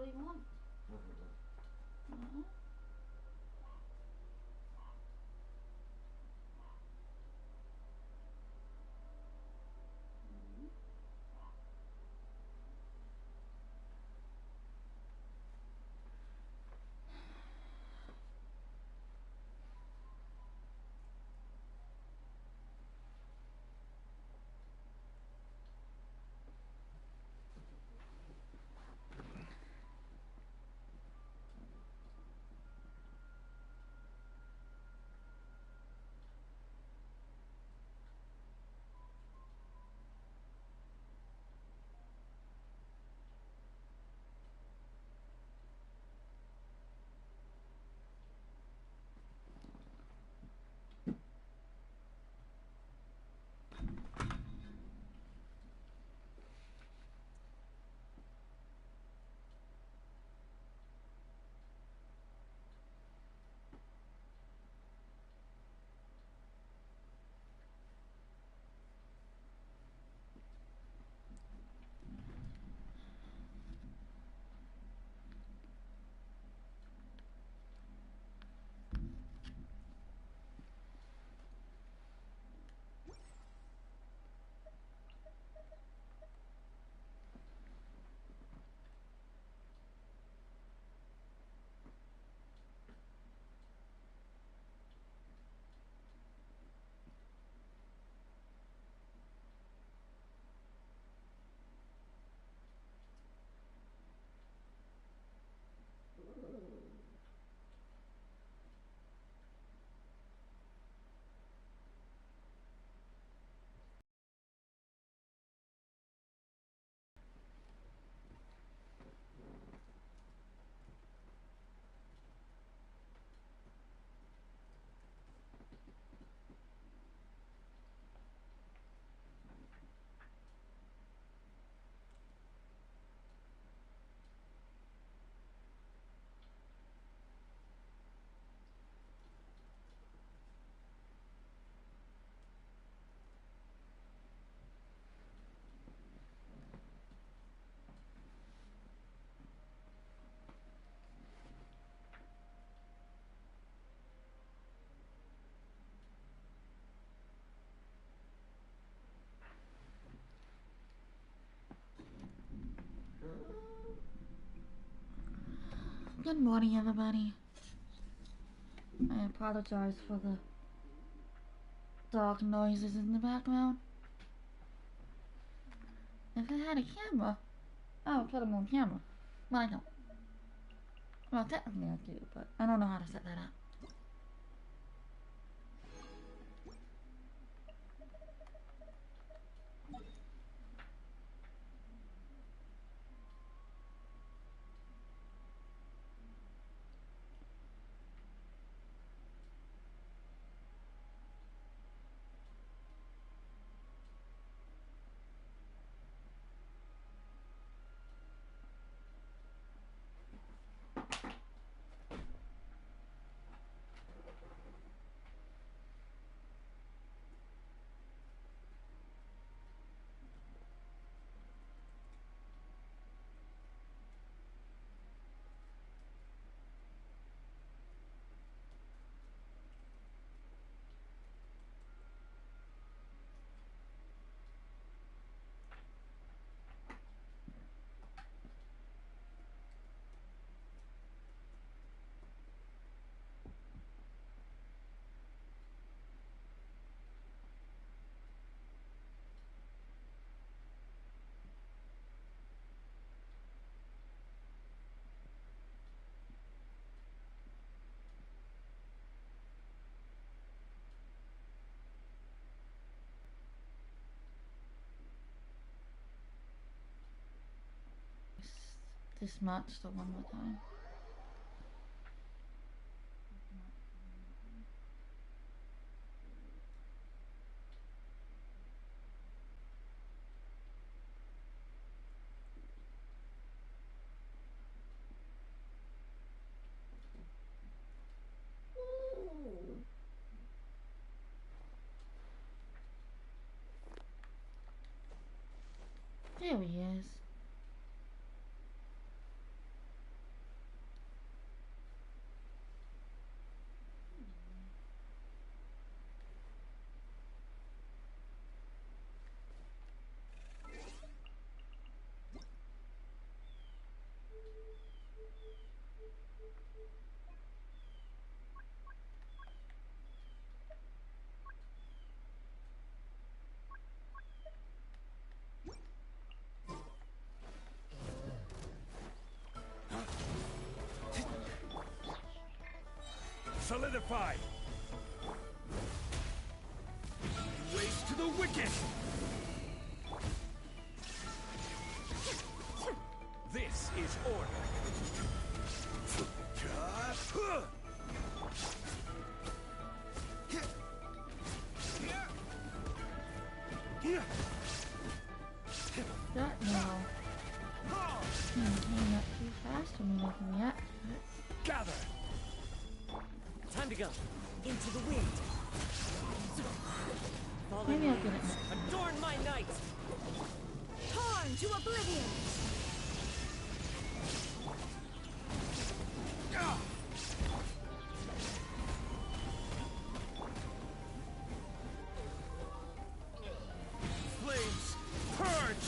you want. Good morning, everybody. I apologize for the dog noises in the background. If I had a camera, I would put them on camera. But I don't. Well, technically I do, but I don't know how to set that up. This match the one more time. There he is. Solidify! Race to the wicked! This is order. That now. Came up too fast for me making that. Gather! Time to go. Into the wind. Fallen Maybe I'll get it leaves, next. adorn my night. Torn to oblivion. Flames, purge!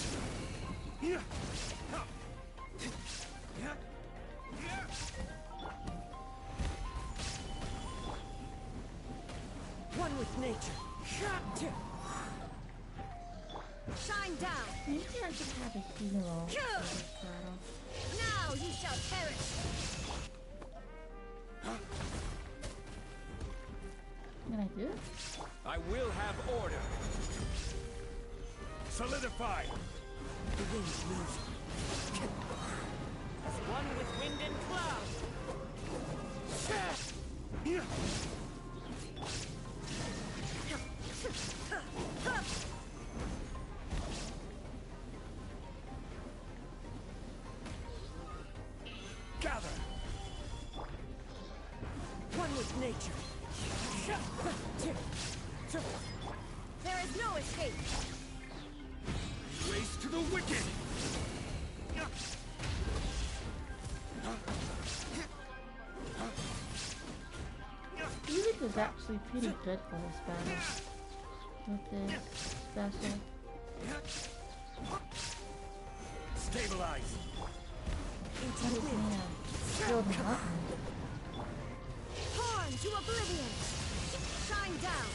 One with nature. Shine down. Maybe I should have a hero for this battle. Now you shall perish. Can I do it? I will have order. Solidify! The wind moves. As one with wind and cloud. Gather! One with nature. There is no escape. Race to the wicked! Music is actually pretty good for this battle. With the special. Stabilize! Into That the is me wind. building up. Torn to oblivion. Shine down.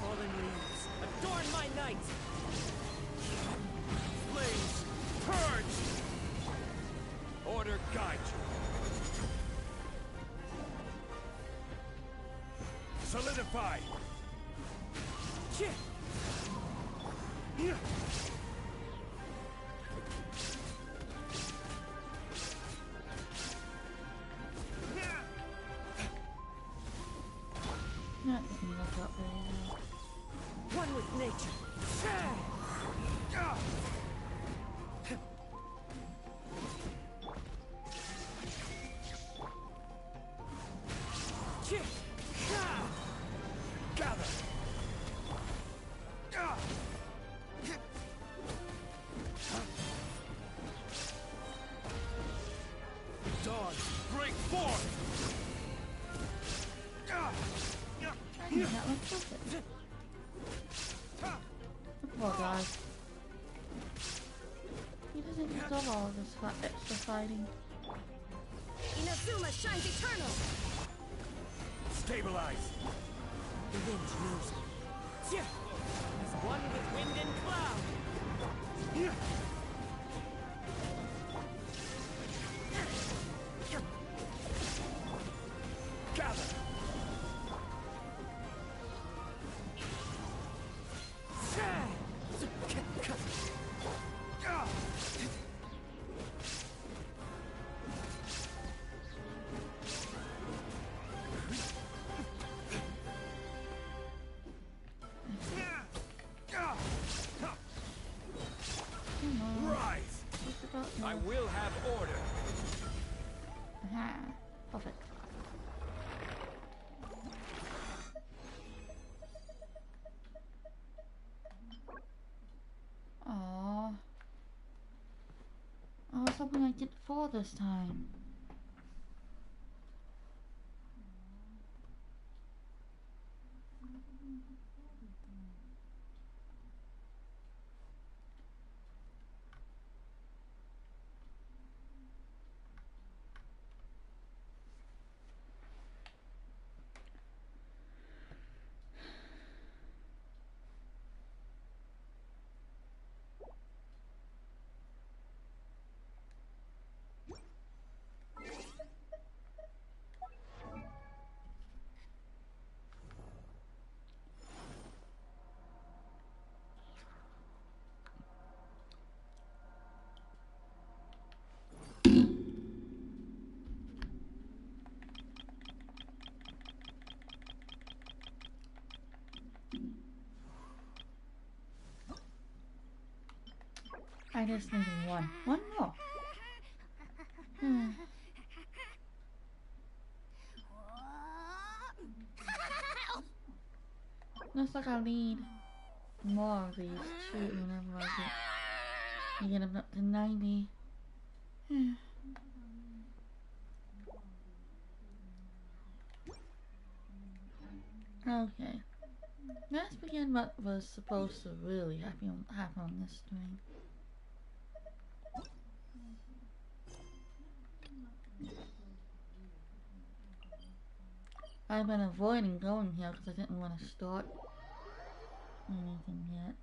Fallen leaves, adorn my night. Flames, purge! Order guide you. Solidify! That doesn't look up very well. One with nature. Gather! Dawn, break forth! I think that looks perfect. The poor guy. He doesn't deserve all of this extra fighting. Inazuma shines eternal. Stabilize! The wind moves. As one with wind and cloud. Gather! Come on. Rise! What's about I this? will have order. Aha. Perfect. Aww. I was hoping I'd get 4 this time. I just need one. One more. Looks like I'll need more of these too whenever I get them up to 90. Okay. Let's begin what was supposed to really happen on this stream. I've been avoiding going here because I didn't want to start anything yet.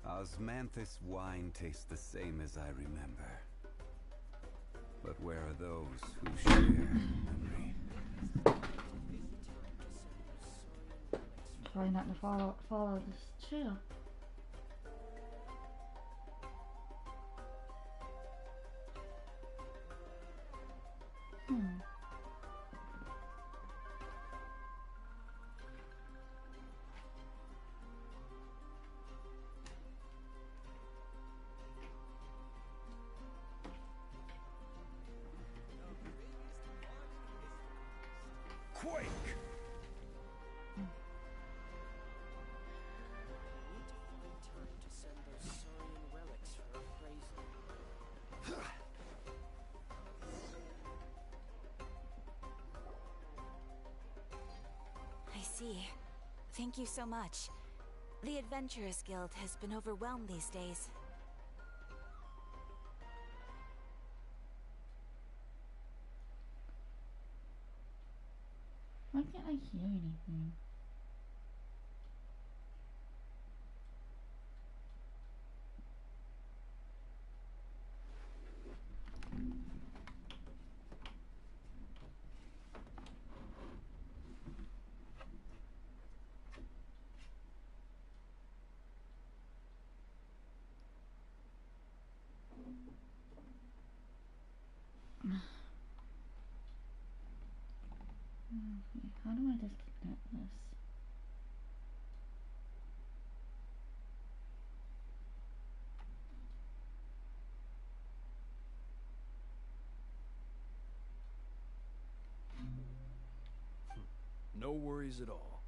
Osmanthus wine tastes the same as I remember. But where are those who share memory? Try not to follow this trail. Quake! I see. Thank you so much. The Adventurers Guild has been overwhelmed these days. Why can't I hear anything? Okay, how do I disconnect this? No worries at all.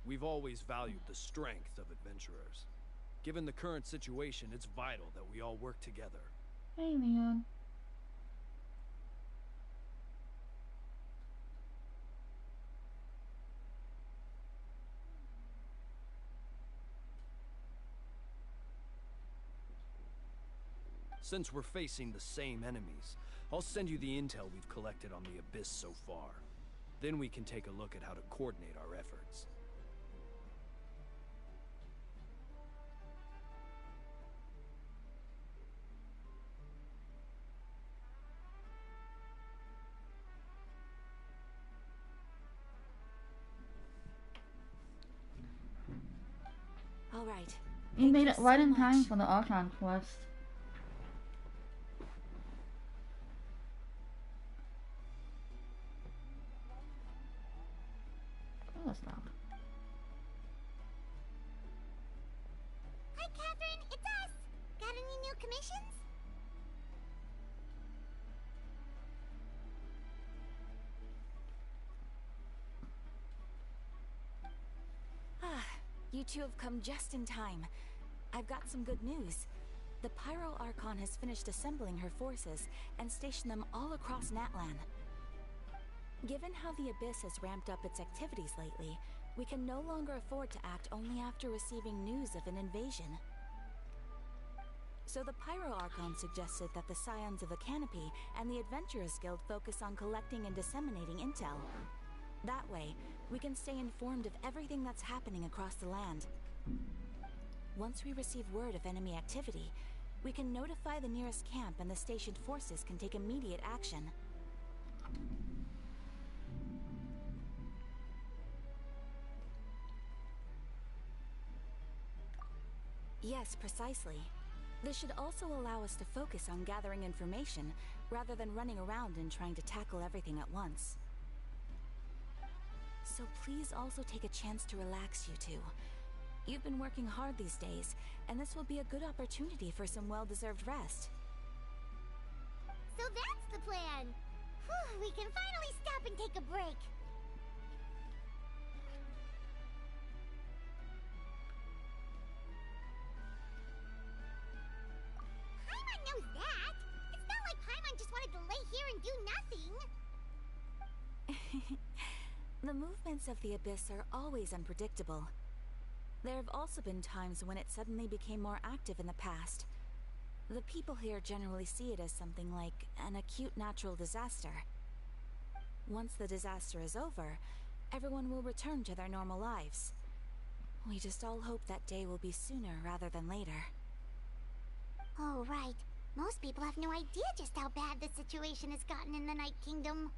We've always valued the strength of adventurers. Given the current situation, it's vital that we all work together. Hey, Leon. Since we're facing the same enemies, I'll send you the intel we've collected on the Abyss so far. Then we can take a look at how to coordinate our efforts. All right. You made Thank it you right so in time much. for the Archon quest. Oh, that's loud. Hi, Catherine. It's us. Got any new commissions? You two have come just in time. I've got some good news. The Pyro Archon has finished assembling her forces and stationed them all across Natlan. Given how the Abyss has ramped up its activities lately, we can no longer afford to act only after receiving news of an invasion. So the Pyro Archon suggested that the Scions of the Canopy and the Adventurers Guild focus on collecting and disseminating intel. That way, we can stay informed of everything that's happening across the land. Once we receive word of enemy activity, we can notify the nearest camp and the stationed forces can take immediate action. Yes, precisely. This should also allow us to focus on gathering information, rather than running around and trying to tackle everything at once. So please also take a chance to relax, you two. You've been working hard these days, and this will be a good opportunity for some well-deserved rest. So that's the plan! Whew, we can finally stop and take a break! Paimon knows that! It's not like Paimon just wanted to lay here and do nothing! The movements of the Abyss are always unpredictable. There have also been times when it suddenly became more active in the past. The people here generally see it as something like an acute natural disaster. Once the disaster is over, everyone will return to their normal lives. We just all hope that day will be sooner rather than later. Oh, right. Most people have no idea just how bad the situation has gotten in the Night Kingdom.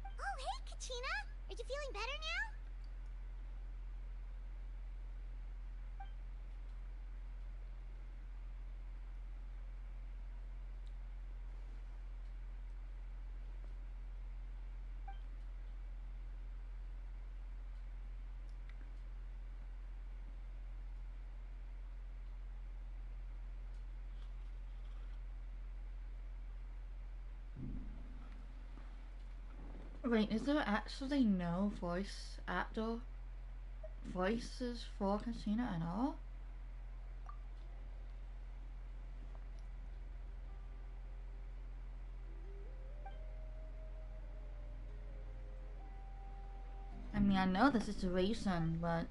Oh, hey, Kachina! Are you feeling better now? Wait, is there actually no voices for Casino at all? I mean, I know the situation, but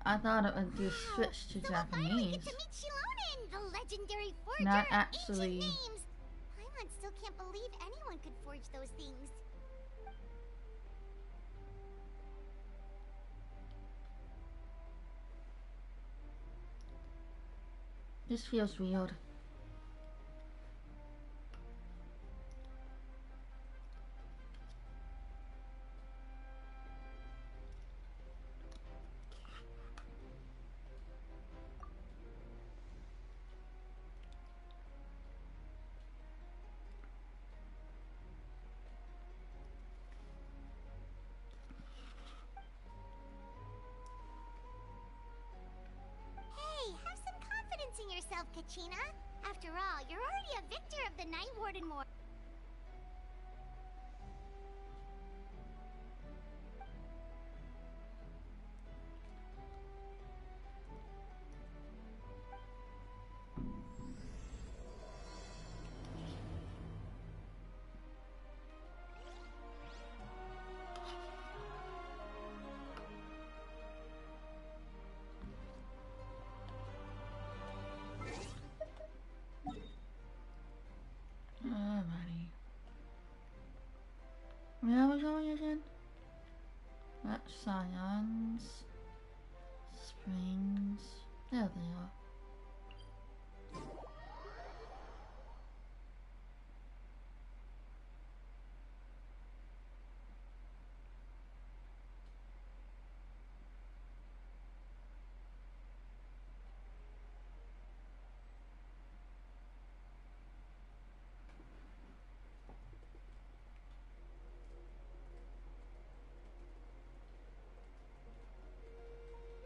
I thought it would just switch to So we'll finally get Japanese. to meet Shilonen, the legendary forger Not of actually. ancient names. Paimon still can't believe anyone could forge those things. This feels weird. Hey, have some confidence in yourself, Kachina. After all, you're already a victor of the Night Warden War. Alrighty. Where are we going again? That's Scions. Springs. There they are.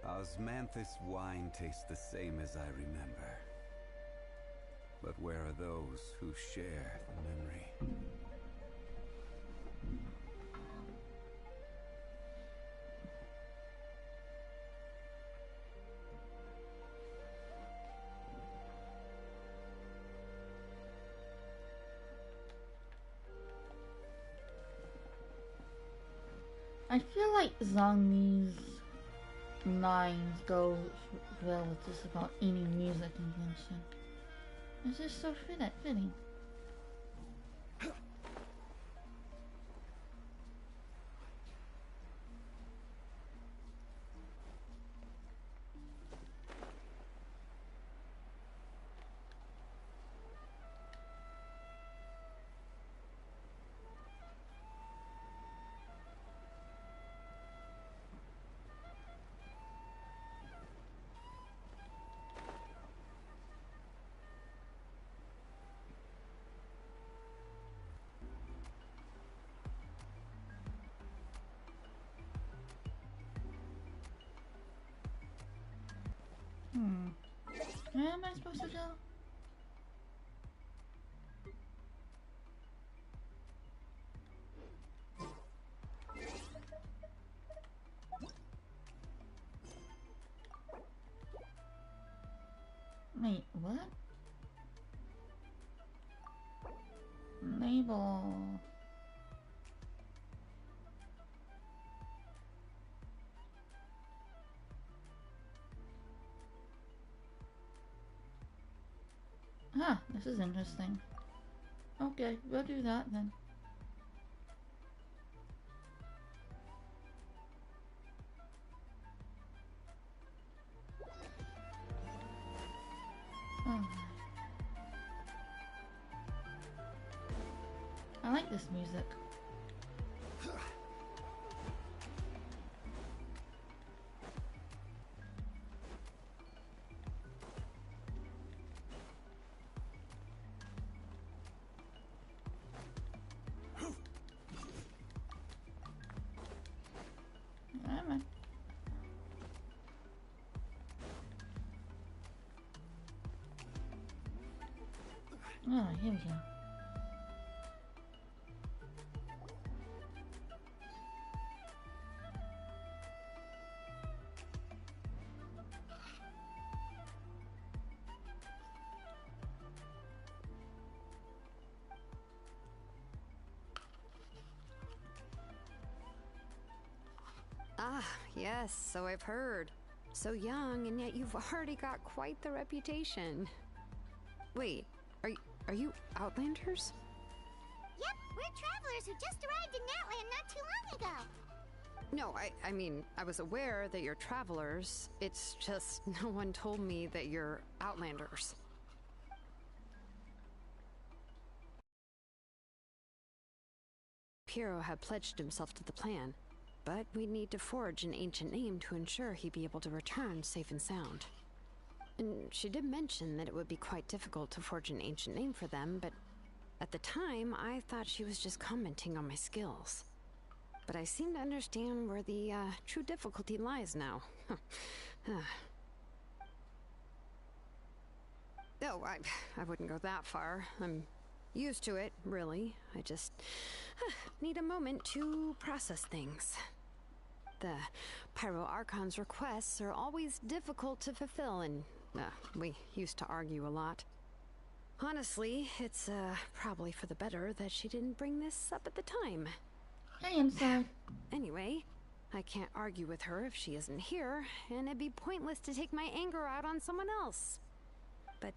Osmanthus wine tastes the same as I remember. But where are those who share the memory? I feel like Zhongni's lines go well with just about any music in Genshin. It's just so fitting. Where am I supposed to go? Wait, what? Label. Ah, this is interesting. Okay, we'll do that then. Oh. I like this music. Alright. Oh, here we go. Ah, yes, so I've heard. So young, and yet you've already got quite the reputation. Wait, are you Outlanders? Yep, we're travelers who just arrived in Natlan not too long ago. No, I mean, I was aware that you're travelers. It's just no one told me that you're Outlanders. Piero had pledged himself to the plan, but we'd need to forge an ancient name to ensure he'd be able to return safe and sound. And she did mention that it would be quite difficult to forge an ancient name for them, but at the time, I thought she was just commenting on my skills. But I seem to understand where the true difficulty lies now. Oh, I wouldn't go that far. I'm used to it, really. I just need a moment to process things. The Pyro Archon's requests are always difficult to fulfill, and we used to argue a lot. Honestly, it's probably for the better that she didn't bring this up at the time. Hey, inside. Anyway, I can't argue with her if she isn't here, and it'd be pointless to take my anger out on someone else. But,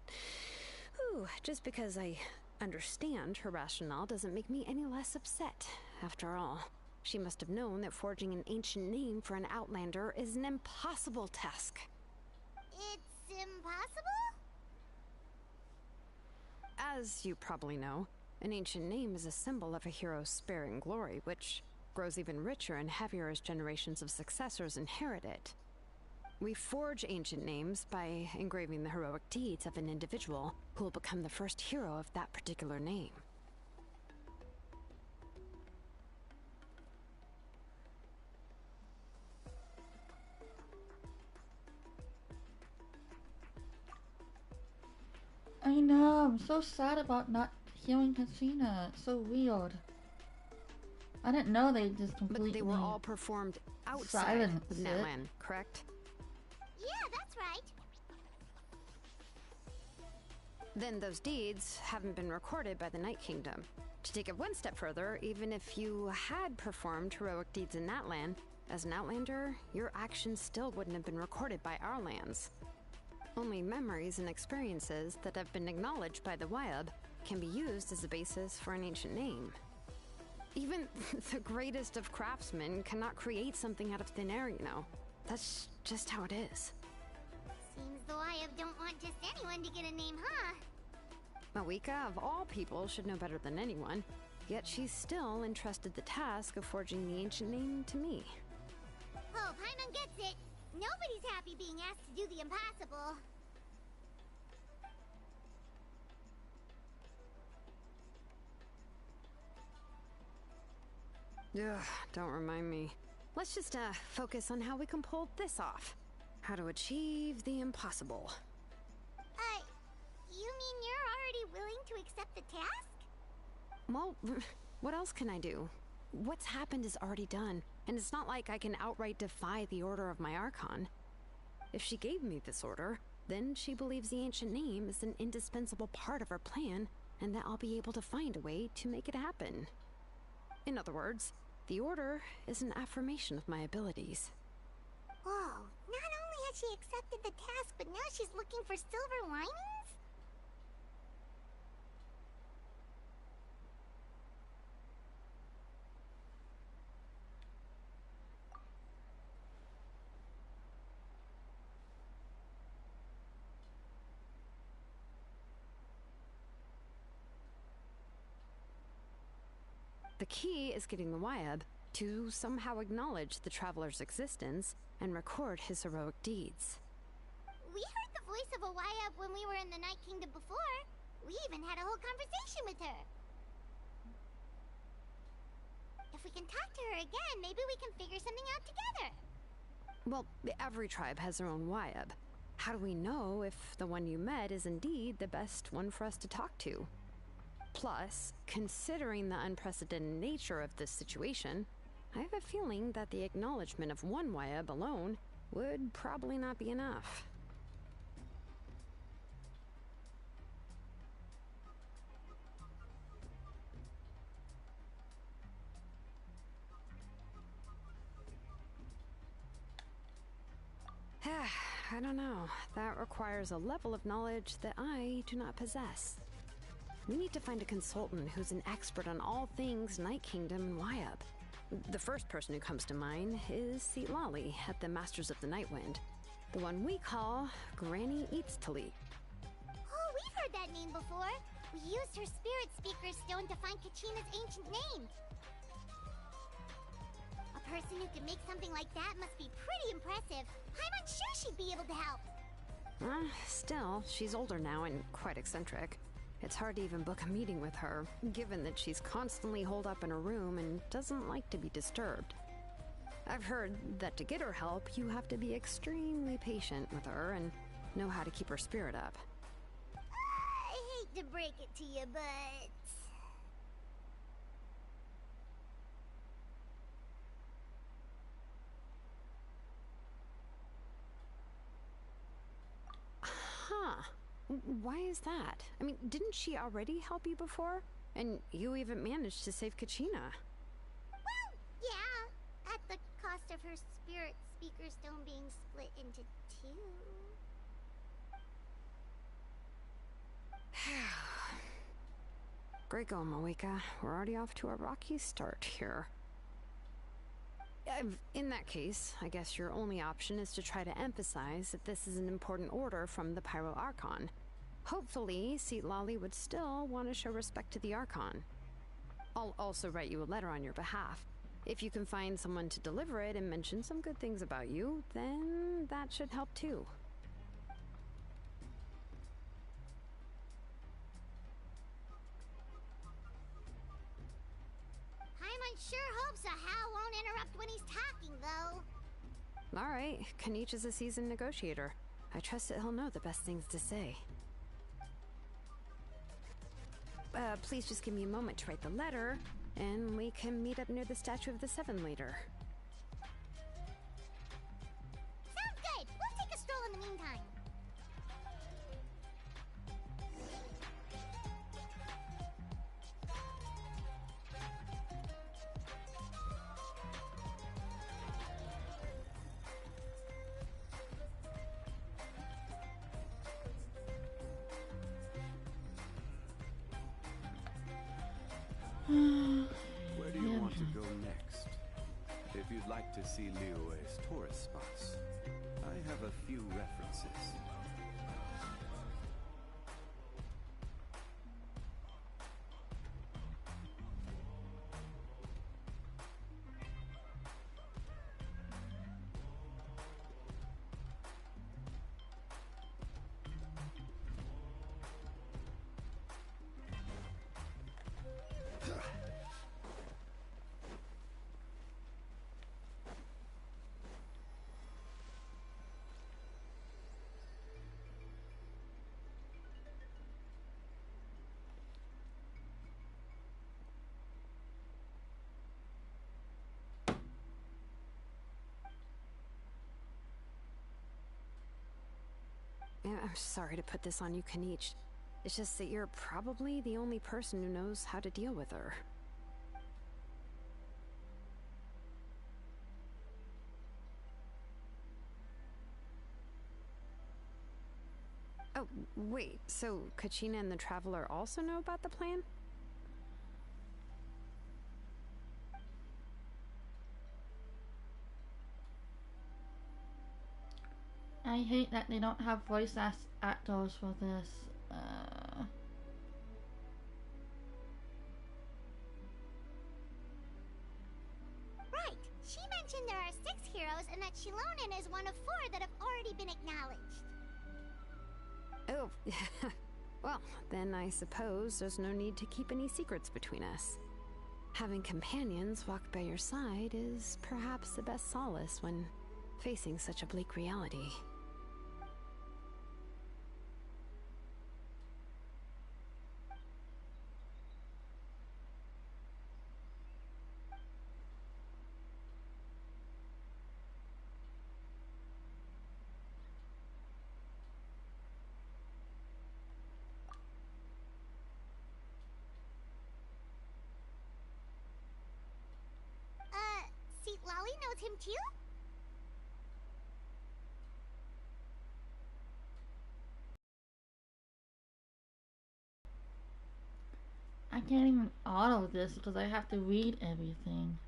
just because I understand her rationale doesn't make me any less upset. After all, she must have known that forging an ancient name for an Outlander is an impossible task. It's impossible? As you probably know, an ancient name is a symbol of a hero's sparing glory, which grows even richer and heavier as generations of successors inherit it. We forge ancient names by engraving the heroic deeds of an individual who will become the first hero of that particular name. I know, I'm so sad about not hearing Katrina. It's so weird. I didn't know they just completely... But they were all performed outside of Natlan, correct? Yeah, that's right. Then those deeds haven't been recorded by the Night Kingdom. To take it one step further, even if you had performed heroic deeds in Natlan, as an Outlander, your actions still wouldn't have been recorded by our lands. Only memories and experiences that have been acknowledged by the Wyab can be used as a basis for an ancient name. Even the greatest of craftsmen cannot create something out of thin air, you know. That's just how it is. Seems the Wyab don't want just anyone to get a name, huh? Mawika, of all people, should know better than anyone, yet she's still entrusted the task of forging the ancient name to me. Oh, Paimon gets it. Nobody's happy being asked to do the impossible. Ugh, don't remind me. Let's just focus on how we can pull this off. How to achieve the impossible. You mean you're already willing to accept the task? Well, what else can I do? What's happened is already done, and it's not like I can outright defy the order of my Archon. If she gave me this order, then she believes the ancient name is an indispensable part of our plan, and that I'll be able to find a way to make it happen. In other words, the order is an affirmation of my abilities. Whoa, not only has she accepted the task, but now she's looking for silver linings? The key is getting the Wyab to somehow acknowledge the traveler's existence and record his heroic deeds. We heard the voice of a Wyab when we were in the Night Kingdom before. We even had a whole conversation with her. If we can talk to her again, maybe we can figure something out together. Well, every tribe has their own Wyab. How do we know if the one you met is indeed the best one for us to talk to? Plus, considering the unprecedented nature of this situation, I have a feeling that the acknowledgement of one Wyab alone would probably not be enough. I don't know. That requires a level of knowledge that I do not possess. We need to find a consultant who's an expert on all things Night Kingdom and Wyab. The first person who comes to mind is Lali at the Masters of the Nightwind, the one we call Granny Eatstali. Oh, we've heard that name before. We used her Spirit Speaker Stone to find Kachina's ancient name. A person who can make something like that must be pretty impressive. I'm unsure she'd be able to help. Still, she's older now and quite eccentric. It's hard to even book a meeting with her, given that she's constantly holed up in her room and doesn't like to be disturbed. I've heard that to get her help, you have to be extremely patient with her and know how to keep her spirit up. I hate to break it to you, but... Huh. Why is that? I mean, didn't she already help you before? And you even managed to save Kachina. Well, yeah. At the cost of her Spirit Speaker Stone being split into two. Great going, Moeka. We're already off to a rocky start here. In that case, I guess your only option is to try to emphasize that this is an important order from the Pyro Archon. Hopefully, Lali would still want to show respect to the Archon. I'll also write you a letter on your behalf. If you can find someone to deliver it and mention some good things about you, then that should help too. Paimon sure hopes a Hal won't interrupt when he's talking, though. All right, Kanich is a seasoned negotiator. I trust that he'll know the best things to say. Please just give me a moment to write the letter, and we can meet up near the Statue of the Seven later. Sounds good. We'll take a stroll in the meantime. Where do you want to go next? If you'd like to see Liyue's tourist spots, I have a few references. I'm sorry to put this on you, Kanich. It's just that you're probably the only person who knows how to deal with her. Oh, wait, so Kachina and the Traveler also know about the plan? I hate that they don't have voice actors for this. Right. She mentioned there are 6 heroes and that Shilonen is one of 4 that have already been acknowledged. Oh, well, then I suppose there's no need to keep any secrets between us. Having companions walk by your side is perhaps the best solace when facing such a bleak reality. See, Lolly knows him too? I can't even auto this because I have to read everything.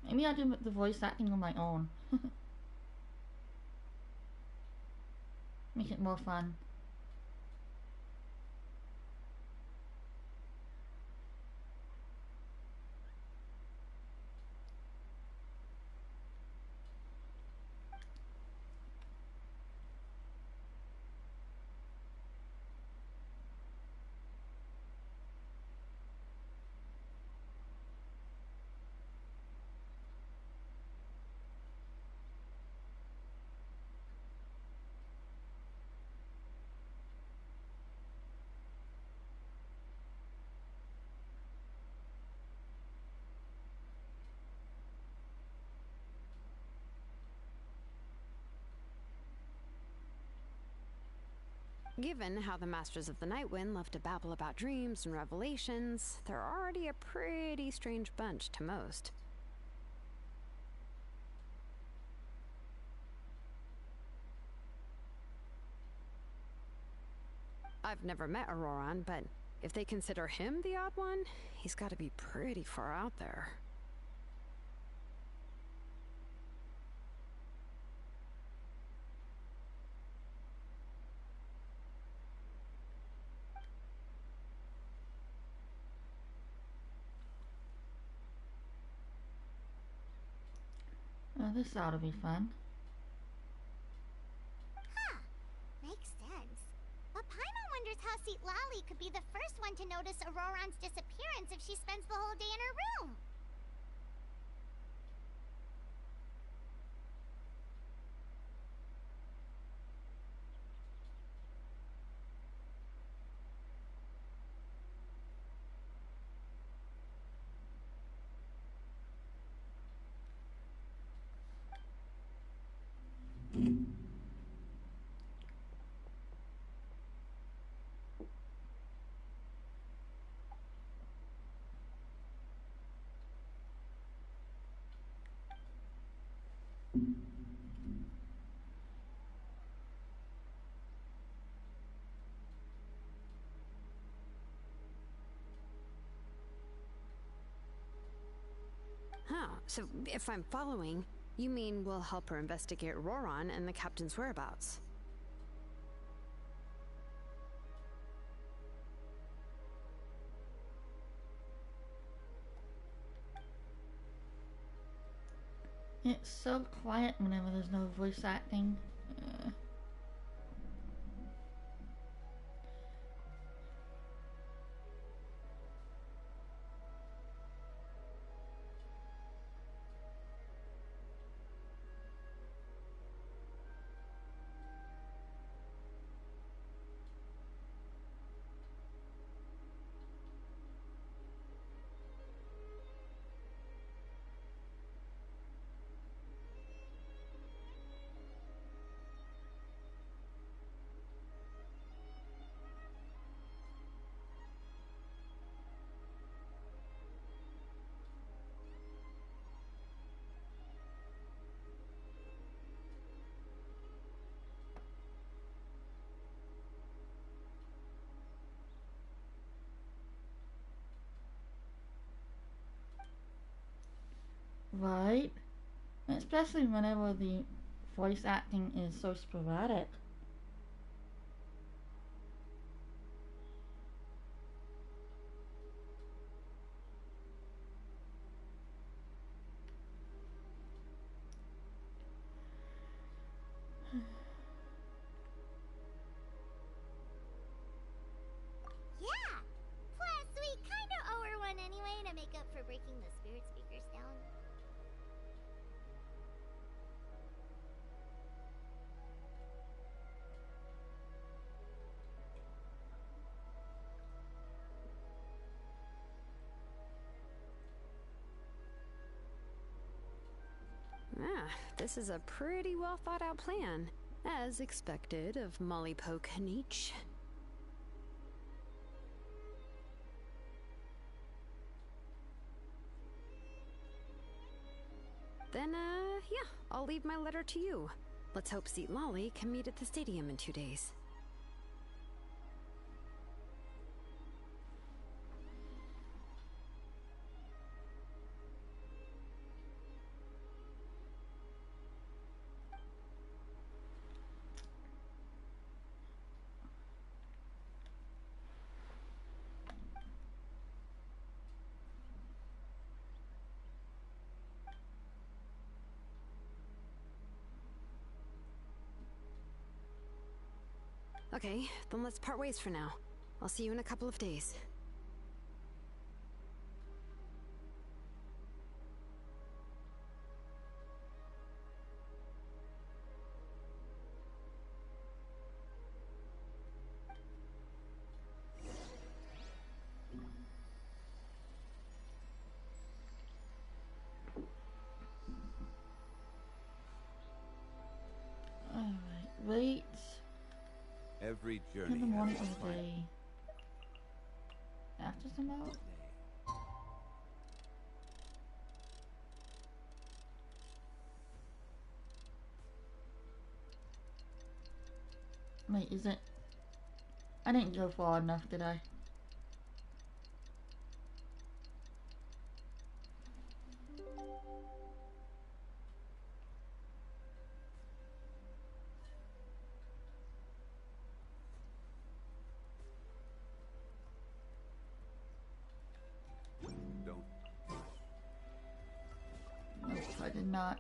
Maybe I'll do the voice acting on my own. Make it more fun. Given how the Masters of the Nightwind love to babble about dreams and revelations, they're already a pretty strange bunch to most. I've never met Auroran, but if they consider him the odd one, he's got to be pretty far out there. This ought to be fun. Huh. Makes sense. But Paimon wonders how Seat Lally could be the first one to notice Auroran's disappearance if she spends the whole day in her room. Huh, so if I'm following, you mean we'll help her investigate Auroran and the captain's whereabouts? It's so quiet whenever there's no voice acting. Right? Especially whenever the voice acting is so sporadic. Yeah! Plus, we kinda owe her one anyway to make up for breaking the spirit speakers down. Ah, this is a pretty well thought out plan. As expected of Molly Poke Nietzsche. Then, yeah, I'll leave my letter to you. Let's hope Seat Lolly can meet at the stadium in 2 days. Okay, then let's part ways for now. I'll see you in a couple of days. Alright, wait. Every In the journey morning has of its the fun. day. After some out? Wait, is it? I didn't go far enough, did I? Don't. Nope, I did not.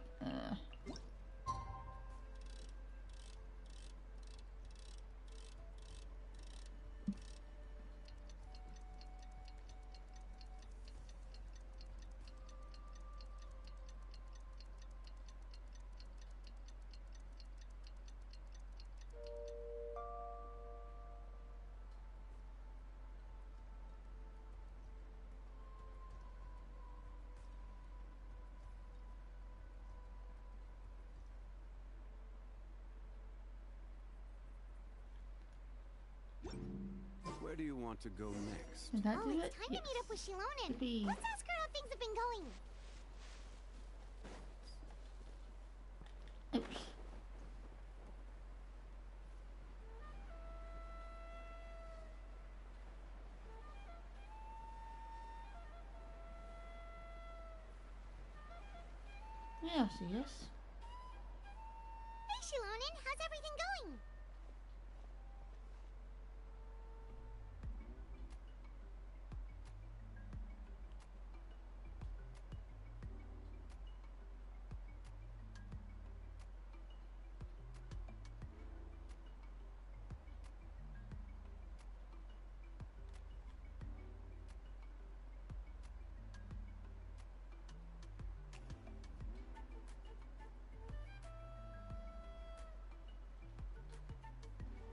Where do you want to go next? Did that Oh, do it's it? time to meet up with Shilonen. Should be. Let's ask her how things have been going. Oops. Yes, yes. Hey, Shilonen, how's everything going?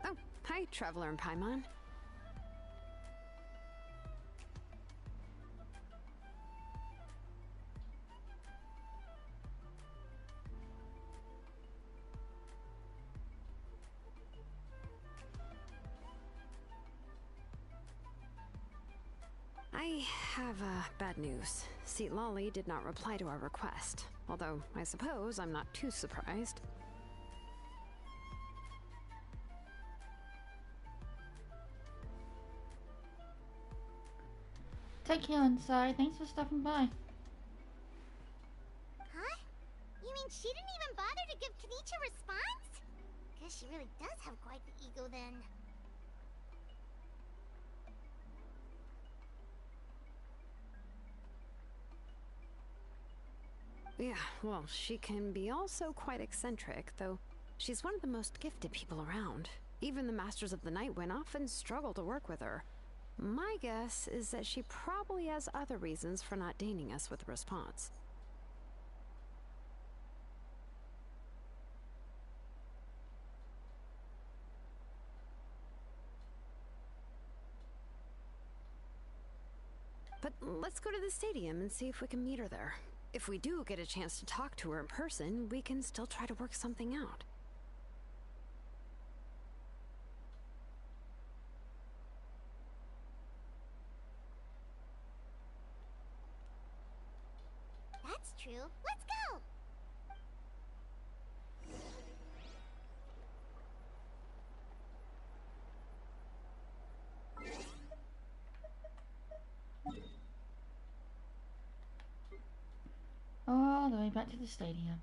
Oh, hi, Traveler and Paimon. I have bad news. Seat Lolly did not reply to our request, although I suppose I'm not too surprised. Take care inside. Thanks for stopping by. Huh? You mean she didn't even bother to give Kenichi a response? Guess she really does have quite the ego then. Yeah, well, she can be also quite eccentric, though she's one of the most gifted people around. Even the Masters of the Night Wind often struggle to work with her. My guess is that she probably has other reasons for not deigning us with a response. But let's go to the stadium and see if we can meet her there. If we do get a chance to talk to her in person, we can still try to work something out. That's true. Let's go! All the way back to the stadium.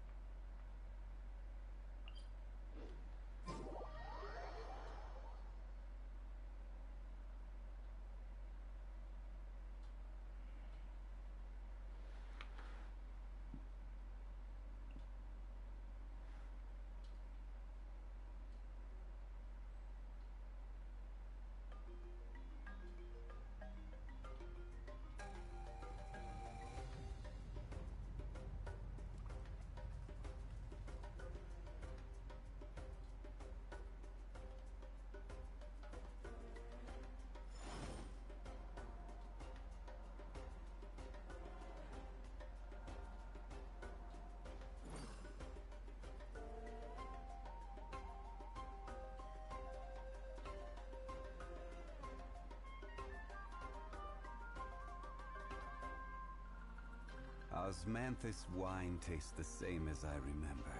Osmanthus wine tastes the same as I remember.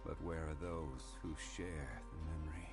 But where are those who share the memory?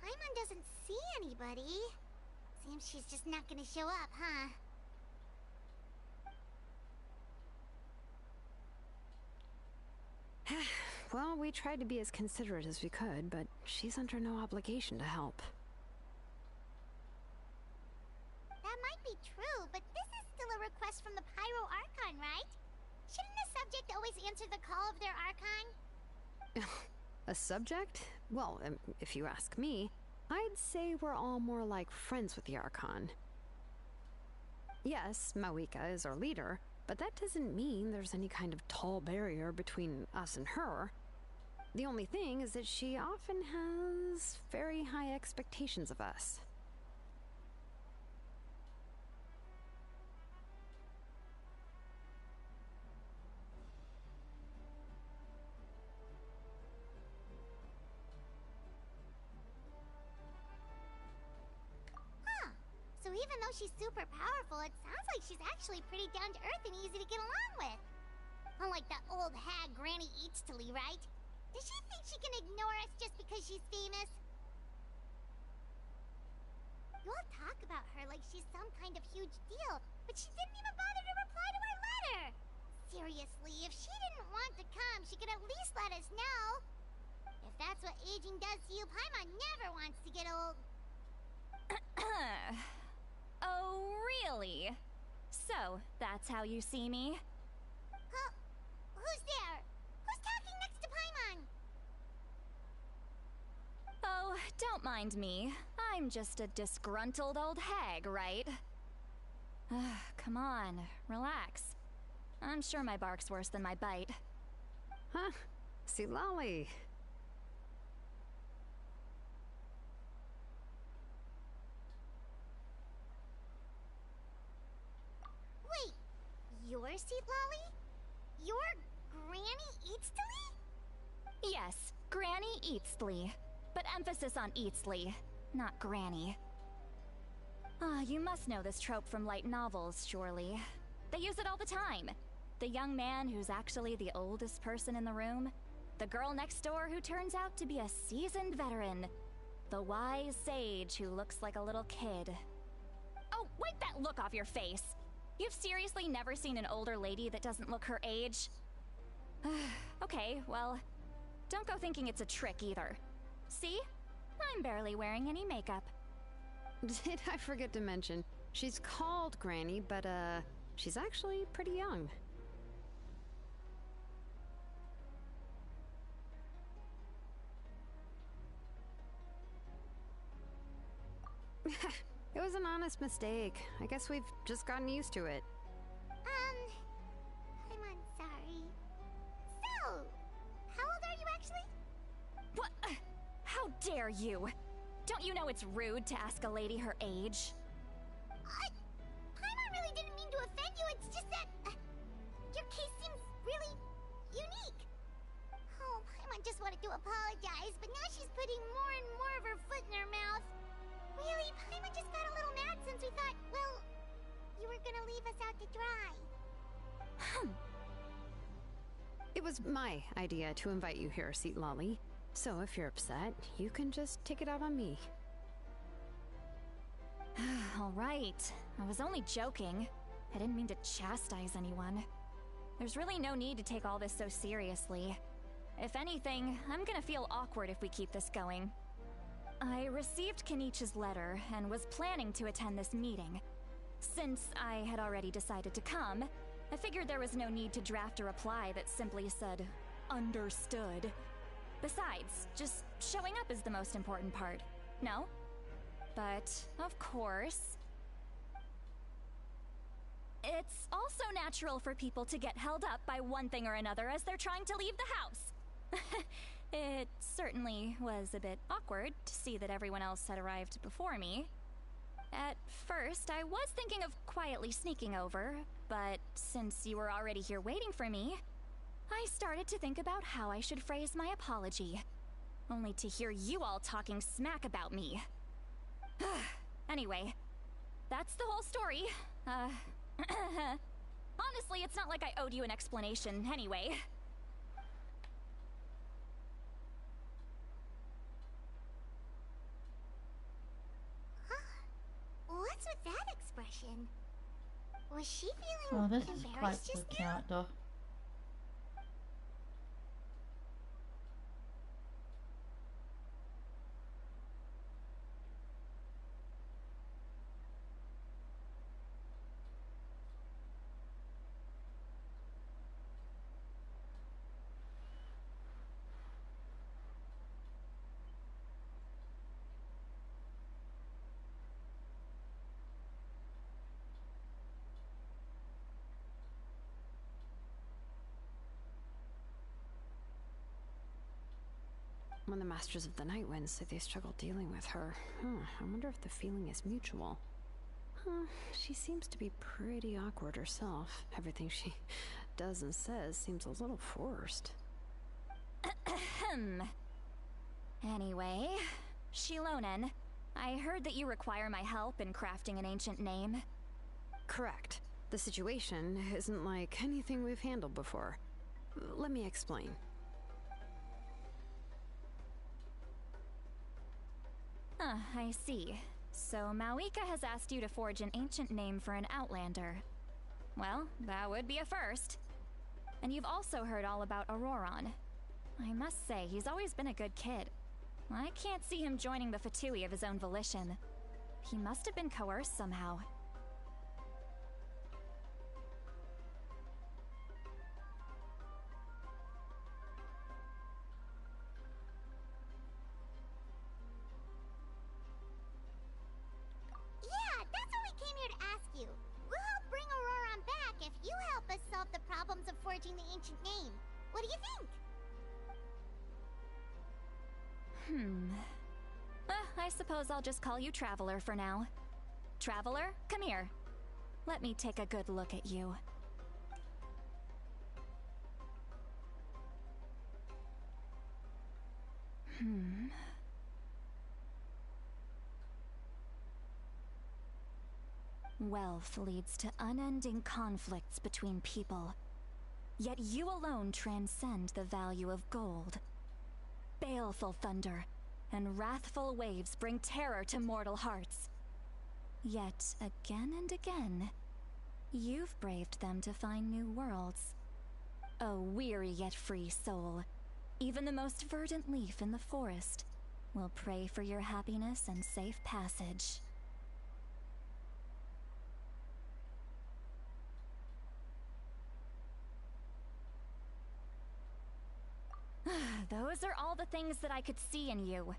Paimon doesn't see anybody. Seems she's just not gonna show up, huh? Well, we tried to be as considerate as we could, but she's under no obligation to help. That might be true, but this is still a request from the Pyro Archon, right? Shouldn't a subject always answer the call of their Archon? A subject? Well, if you ask me, I'd say we're all more like friends with the Archon. Yes, Mawika is our leader, but that doesn't mean there's any kind of tall barrier between us and her. The only thing is that she often has very high expectations of us. So even though she's super powerful, it sounds like she's actually pretty down to earth and easy to get along with. Unlike that old hag Granny Eachtley, right? Does she think she can ignore us just because she's famous? You all talk about her like she's some kind of huge deal, but she didn't even bother to reply to our letter! Seriously, if she didn't want to come, she could at least let us know. If that's what aging does to you, Paimon never wants to get old. Oh, really? So, that's how you see me? Who's there? Who's talking next to Paimon? mind me. I'm just a disgruntled old hag, right? Come on, relax. I'm sure my bark's worse than my bite. Huh? See, Lolly. Wait, you're Seat Lolly? You're Granny Eatsley? Yes, Granny Eatsley. But emphasis on Eatsley, not Granny. Ah, you must know this trope from light novels, surely. They use it all the time. The young man who's actually the oldest person in the room. The girl next door who turns out to be a seasoned veteran. The wise sage who looks like a little kid. Oh, wipe that look off your face! You've seriously never seen an older lady that doesn't look her age? Okay, well, don't go thinking it's a trick either. See? I'm barely wearing any makeup. Did I forget to mention, she's called Granny, but she's actually pretty young. It was an honest mistake. I guess we've just gotten used to it. I'm sorry. So, how old are you actually? What? How dare you? Don't you know it's rude to ask a lady her age? Paimon really didn't mean to offend you, it's just that your case seems really unique. Oh, Paimon just wanted to apologize, but now she's putting more and more of her foot in her mouth. Really, Paimon just got a little mad since we thought, well, you were gonna leave us out to dry. It was my idea to invite you here, Seat Lolly. So if you're upset, you can just take it out on me. All right. I was only joking. I didn't mean to chastise anyone. There's really no need to take all this so seriously. If anything, I'm gonna feel awkward if we keep this going. I received Kenichi's letter and was planning to attend this meeting. Since I had already decided to come, I figured there was no need to draft a reply that simply said, "Understood." Besides, just showing up is the most important part, no? But, of course... It's also natural for people to get held up by one thing or another as they're trying to leave the house. It certainly was a bit awkward to see that everyone else had arrived before me. At first, I was thinking of quietly sneaking over, but since you were already here waiting for me, I started to think about how I should phrase my apology, only to hear you all talking smack about me. Anyway, that's the whole story. Honestly, it's not like I owed you an explanation anyway. What's with that expression? Was she feeling Oh, this is quite embarrassed the just now? character. When the Masters of the Night Wind say they struggle dealing with her, I wonder if the feeling is mutual. She seems to be pretty awkward herself. Everything she does and says seems a little forced. Anyway, Shilonen, I heard that you require my help in crafting an ancient name. Correct. The situation isn't like anything we've handled before. Let me explain. I see. So Mawika has asked you to forge an ancient name for an Outlander. Well, that would be a first. And you've also heard all about Auroron. I must say, he's always been a good kid. I can't see him joining the Fatui of his own volition. He must have been coerced somehow. forging the ancient name. What do you think? I suppose I'll just call you Traveler for now. Traveler, come here. Let me take a good look at you. Wealth leads to unending conflicts between people. Yet you alone transcend the value of gold. Baleful thunder and wrathful waves bring terror to mortal hearts. Yet again and again, you've braved them to find new worlds. A weary yet free soul, even the most verdant leaf in the forest will pray for your happiness and safe passage. Those are all the things that I could see in you.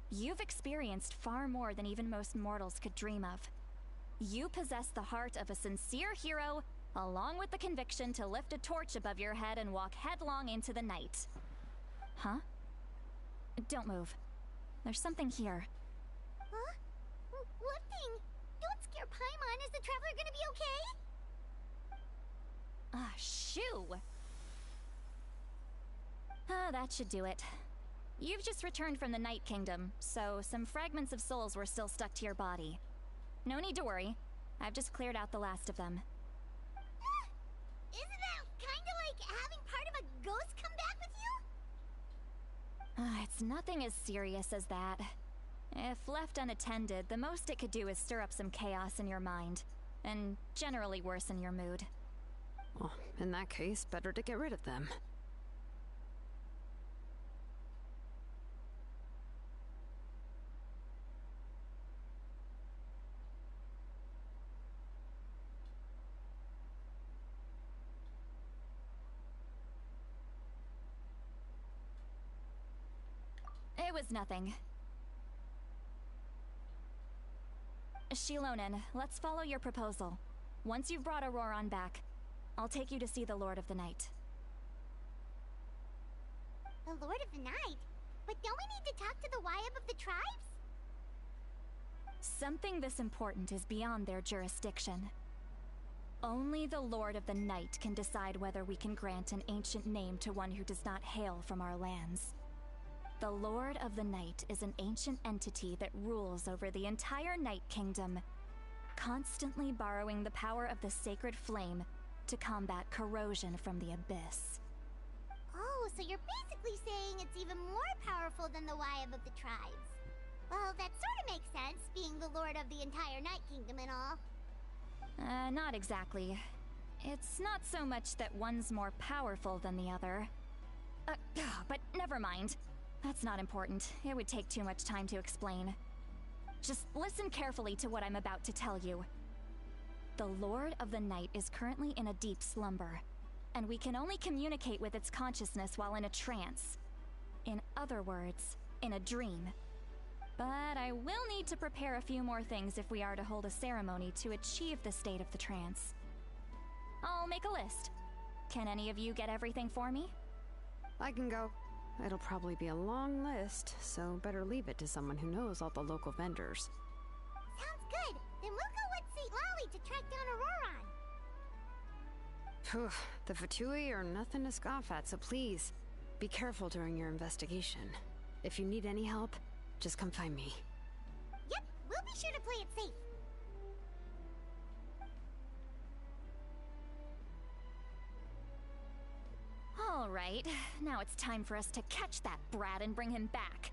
You've experienced far more than even most mortals could dream of. You possess the heart of a sincere hero, along with the conviction to lift a torch above your head and walk headlong into the night. Huh? Don't move. There's something here. Huh? What thing? Don't scare Paimon. Is the Traveler gonna be okay? Shoo! That should do it. You've just returned from the Night Kingdom, so some fragments of souls were still stuck to your body. No need to worry. I've just cleared out the last of them. Isn't that kinda like having part of a ghost come back with you? It's nothing as serious as that. If left unattended, the most it could do is stir up some chaos in your mind, and generally worsen your mood. Well, in that case, better to get rid of them. It was nothing. Shilonen, let's follow your proposal. Once you've brought Auroron back, I'll take you to see the Lord of the Night. The Lord of the Night? But don't we need to talk to the Wyab of the tribes? Something this important is beyond their jurisdiction. Only the Lord of the Night can decide whether we can grant an ancient name to one who does not hail from our lands. The Lord of the Night is an ancient entity that rules over the entire Night Kingdom, constantly borrowing the power of the sacred flame to combat corrosion from the abyss. Oh, so you're basically saying it's even more powerful than the Wyab of the tribes. Well, that sort of makes sense, being the Lord of the entire Night Kingdom and all. Not exactly. It's not so much that one's more powerful than the other. But never mind. That's not important. It would take too much time to explain. Just listen carefully to what I'm about to tell you. The Lord of the Night is currently in a deep slumber, and we can only communicate with its consciousness while in a trance. In other words, in a dream. But I will need to prepare a few more things if we are to hold a ceremony to achieve the state of the trance. I'll make a list. Can any of you get everything for me? I can go. It'll probably be a long list, so better leave it to someone who knows all the local vendors. Sounds good. Then we'll go with St. Lolly to track down Auroron. Phew, the Fatui are nothing to scoff at, so please, be careful during your investigation. If you need any help, just come find me. Yep, we'll be sure to play it safe. All right, now it's time for us to catch that brat and bring him back.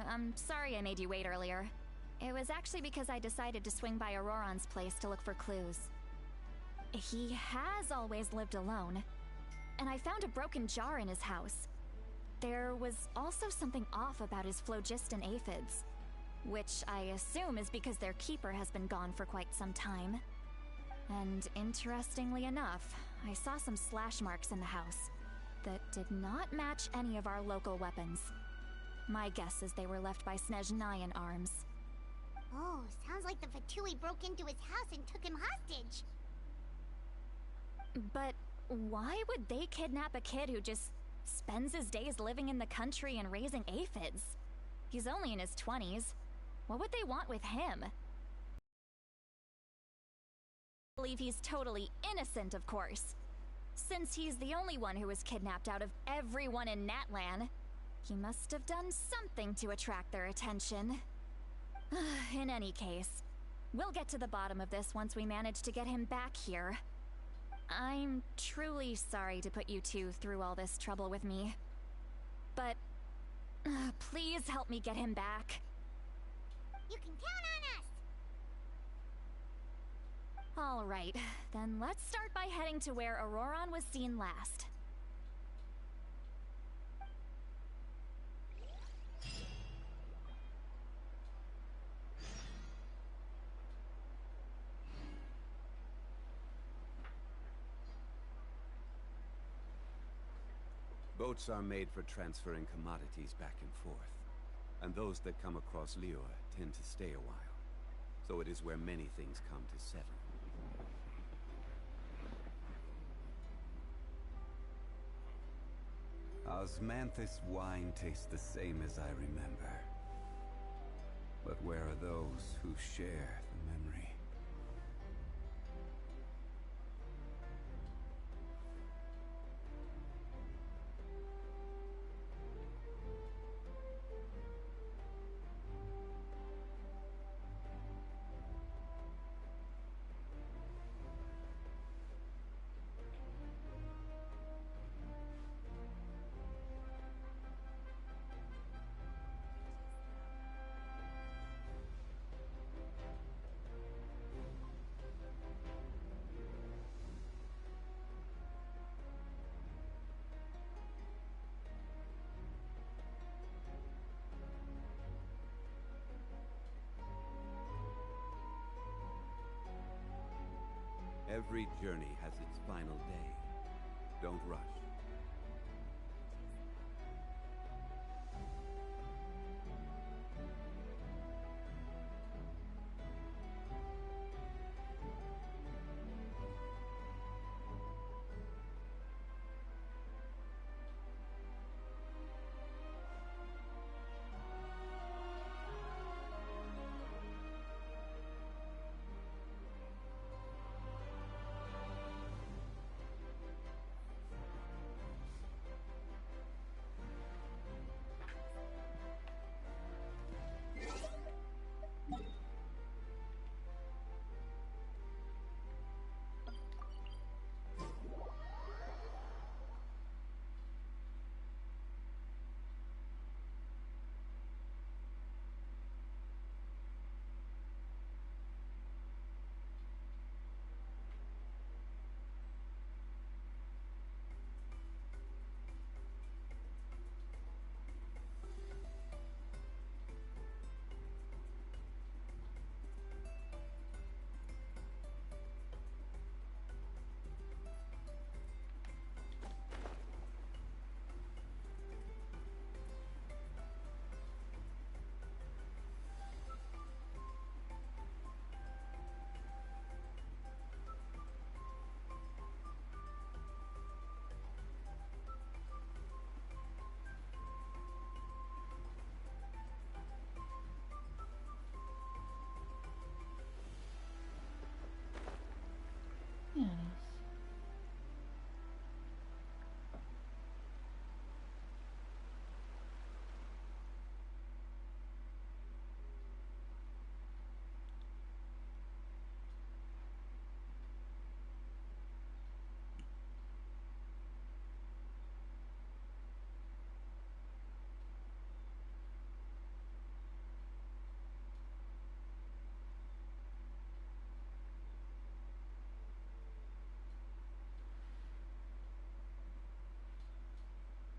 I'm sorry I made you wait earlier. It was actually because I decided to swing by Auroron's place to look for clues. He has always lived alone, and I found a broken jar in his house. There was also something off about his phlogiston aphids, which I assume is because their keeper has been gone for quite some time. And interestingly enough, I saw some slash marks in the house that did not match any of our local weapons. My guess is they were left by Snezhnayan arms. Oh, sounds like the Fatui broke into his house and took him hostage. But why would they kidnap a kid who just spends his days living in the country and raising aphids? He's only in his 20s. What would they want with him? I believe he's totally innocent, of course. Since he's the only one who was kidnapped out of everyone in Natlan, he must have done something to attract their attention. In any case, we'll get to the bottom of this once we manage to get him back here. I'm truly sorry to put you two through all this trouble with me. But please help me get him back. You can count on us! All right, then let's start by heading to where Auroron was seen last. Boats are made for transferring commodities back and forth, and those that come across Lior tend to stay a while. So it is where many things come to settle. Osmanthus wine tastes the same as I remember. But where are those who share the memory? Every journey has its final day. Don't rush. Yes.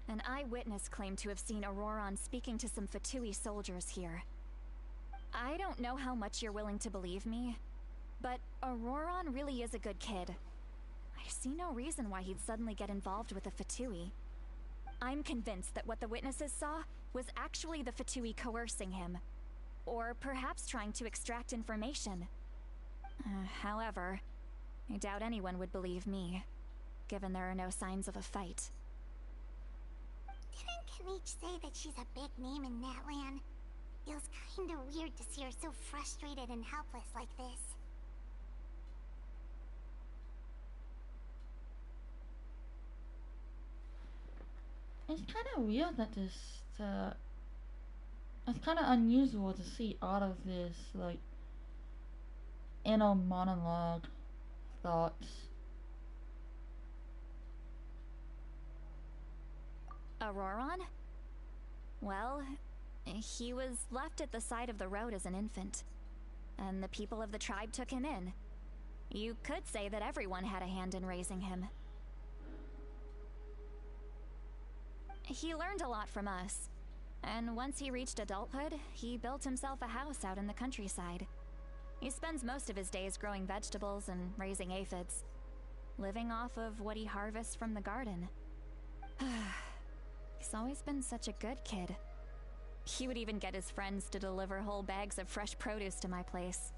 An eyewitness claimed to have seen Auroron speaking to some Fatui soldiers here. I don't know how much you're willing to believe me, but Auroron really is a good kid. I see no reason why he'd suddenly get involved with the Fatui. I'm convinced that what the witnesses saw was actually the Fatui coercing him. Or perhaps trying to extract information. However, I doubt anyone would believe me, given there are no signs of a fight. Didn't Kanich say that she's a big name in Natlan? Feels kinda weird to see her so frustrated and helpless like this. It's kind of weird that it's kind of unusual to see all of this, like, inner monologue thoughts. Auroron? Well, he was left at the side of the road as an infant, and the people of the tribe took him in. You could say that everyone had a hand in raising him. He learned a lot from us, and once he reached adulthood, he built himself a house out in the countryside. He spends most of his days growing vegetables and raising aphids, living off of what he harvests from the garden. He's always been such a good kid. He would even get his friends to deliver whole bags of fresh produce to my place.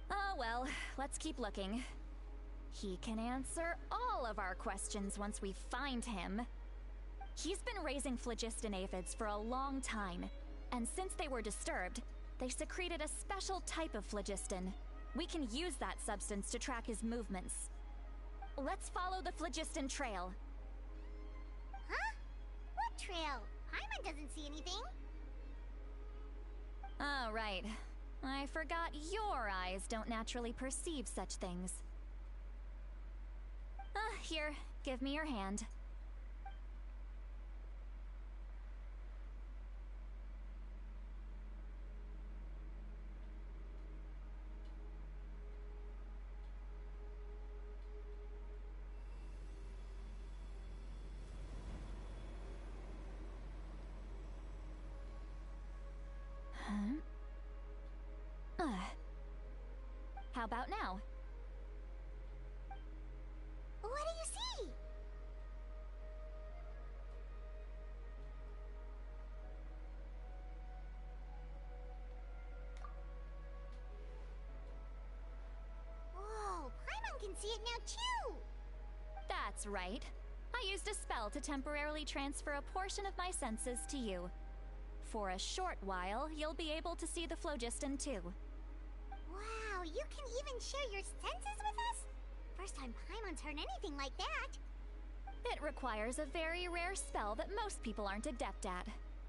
Oh well, let's keep looking. He can answer all of our questions once we find him. He's been raising phlogiston aphids for a long time, and since they were disturbed, they secreted a special type of phlogiston. We can use that substance to track his movements. Let's follow the phlogiston trail. Huh? What trail? Paimon doesn't see anything. Oh, right. I forgot your eyes don't naturally perceive such things. Here, give me your hand. How about now? What do you see? Whoa, Paimon can see it now too! That's right. I used a spell to temporarily transfer a portion of my senses to you. For a short while, you'll be able to see the phlogiston too. Wow, you can even share your senses with us? First time Paimon's heard anything like that. It requires a very rare spell that most people aren't adept at.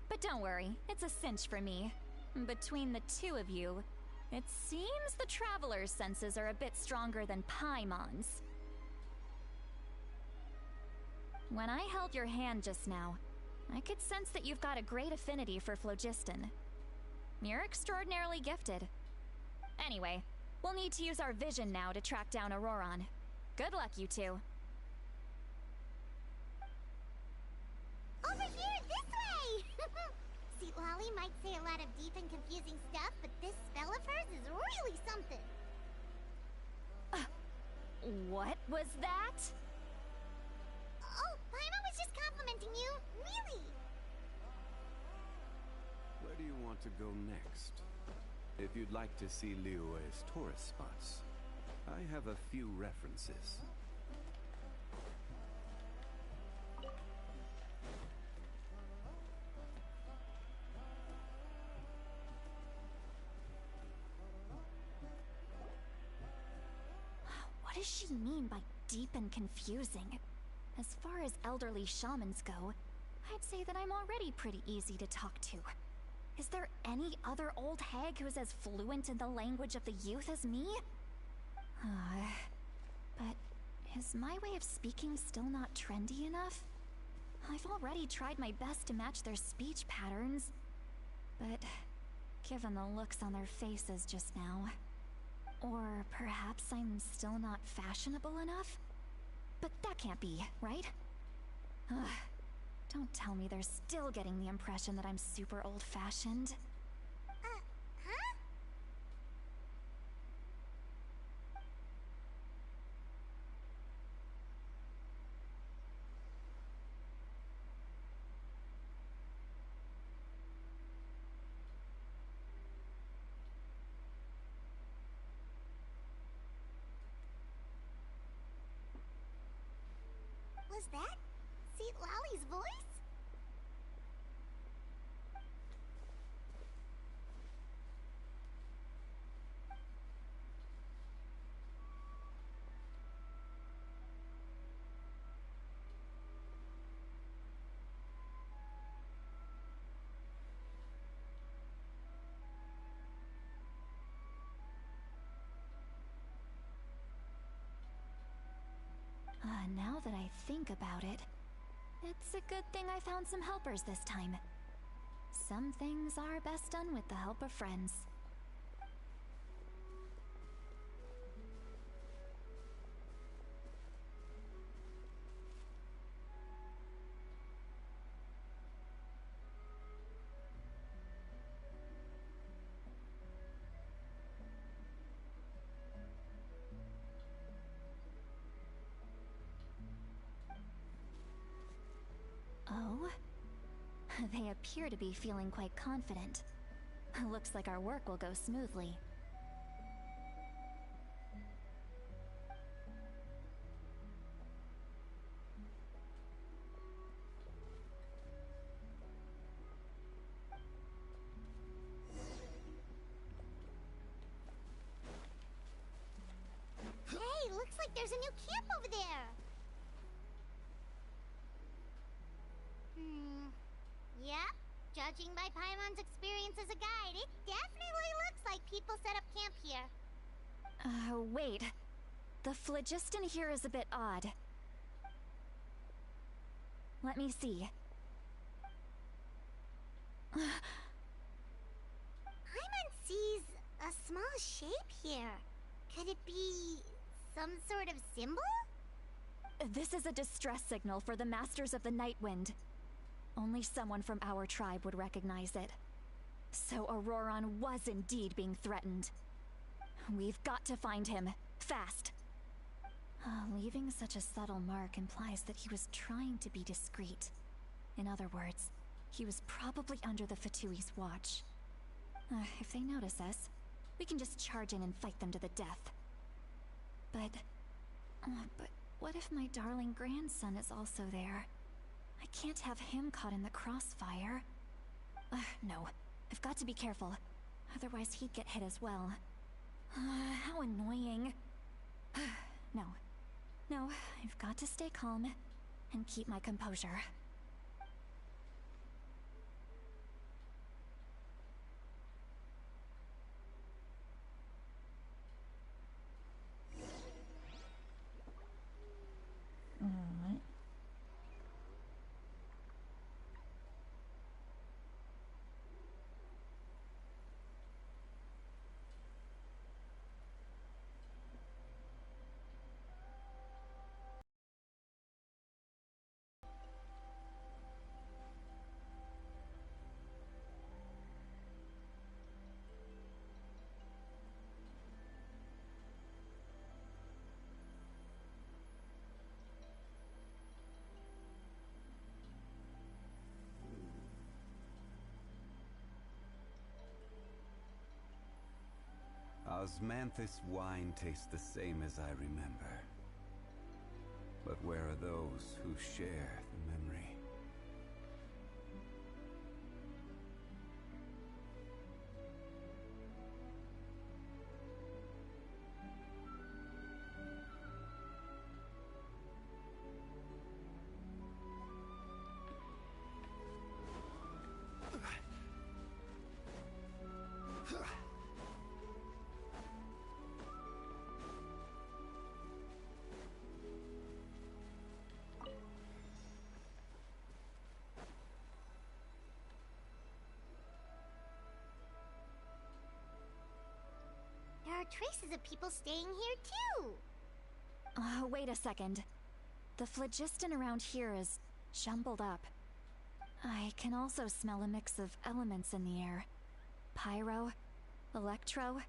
But don't worry, it's a cinch for me. Between the two of you, it seems the Traveler's senses are a bit stronger than Paimon's. When I held your hand just now, I could sense that you've got a great affinity for phlogiston. You're extraordinarily gifted. Anyway, we'll need to use our vision now to track down Auroron. Good luck, you two. Over here, this way! See, Lolly might say a lot of deep and confusing stuff, but this spell of hers is really something. What was that? Oh, Paimon was just complimenting you. Really? Where do you want to go next? If you'd like to see Liyue's tourist spots, I have a few references. What does she mean by deep and confusing? As far as elderly shamans go, I'd say that I'm already pretty easy to talk to. Is there any other old hag who's as fluent in the language of the youth as me? But is my way of speaking still not trendy enough? I've already tried my best to match their speech patterns. But given the looks on their faces just now... Or perhaps I'm still not fashionable enough? But that can't be, right? Don't tell me they're still getting the impression that I'm super old-fashioned. Huh? Now that I think about it, it's a good thing I found some helpers this time. Some things are best done with the help of friends. Oh? They appear to be feeling quite confident. Looks like our work will go smoothly. Hey, looks like there's a new camp over there. Yep. Judging by Paimon's experience as a guide, it definitely looks like people set up camp here. Wait. The phlogiston here is a bit odd. Let me see. Paimon sees a small shape here. Could it be some sort of symbol? This is a distress signal for the Masters of the Night Wind. Only someone from our tribe would recognize it. So Auroron was indeed being threatened. We've got to find him, fast. Leaving such a subtle mark implies that he was trying to be discreet. In other words, he was probably under the Fatui's watch. If they notice us, we can just charge in and fight them to the death. But what if my darling grandson is also there? I can't have him caught in the crossfire. No, I've got to be careful. Otherwise he'd get hit as well. How annoying. No, I've got to stay calm and keep my composure. Alright. Osmanthus wine tastes the same as I remember. But where are those who share the memory? There are traces of people staying here too. Wait a second. The phlogiston around here is jumbled up. I can also smell a mix of elements in the air. Pyro, electro,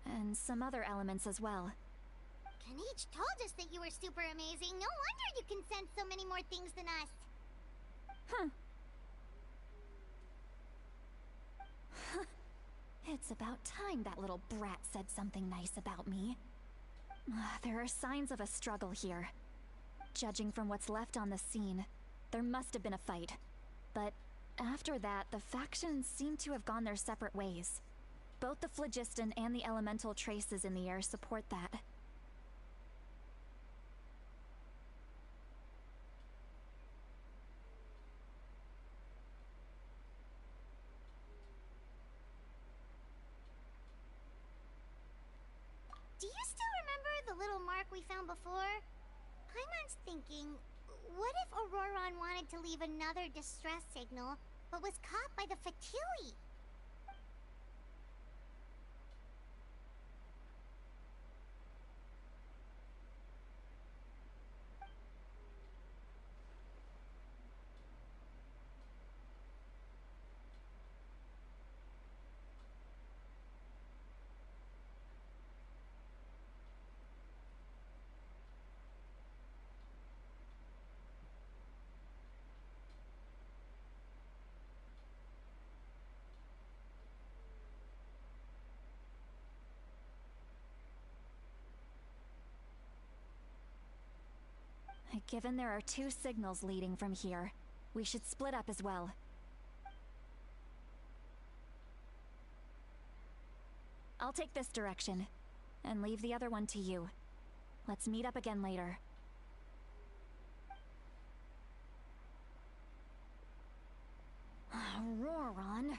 and some other elements as well. Kanich told us that you were super amazing. No wonder you can sense so many more things than us. It's about time that little brat said something nice about me. There are signs of a struggle here. Judging from what's left on the scene, there must have been a fight. But after that, the factions seem to have gone their separate ways. Both the phlogiston and the elemental traces in the air support that. Do you still remember the little mark we found before? Paimon's thinking, what if Auroron wanted to leave another distress signal, but was caught by the Fatui? Given there are 2 signals leading from here, we should split up as well. I'll take this direction, and leave the other one to you. Let's meet up again later. Auroron,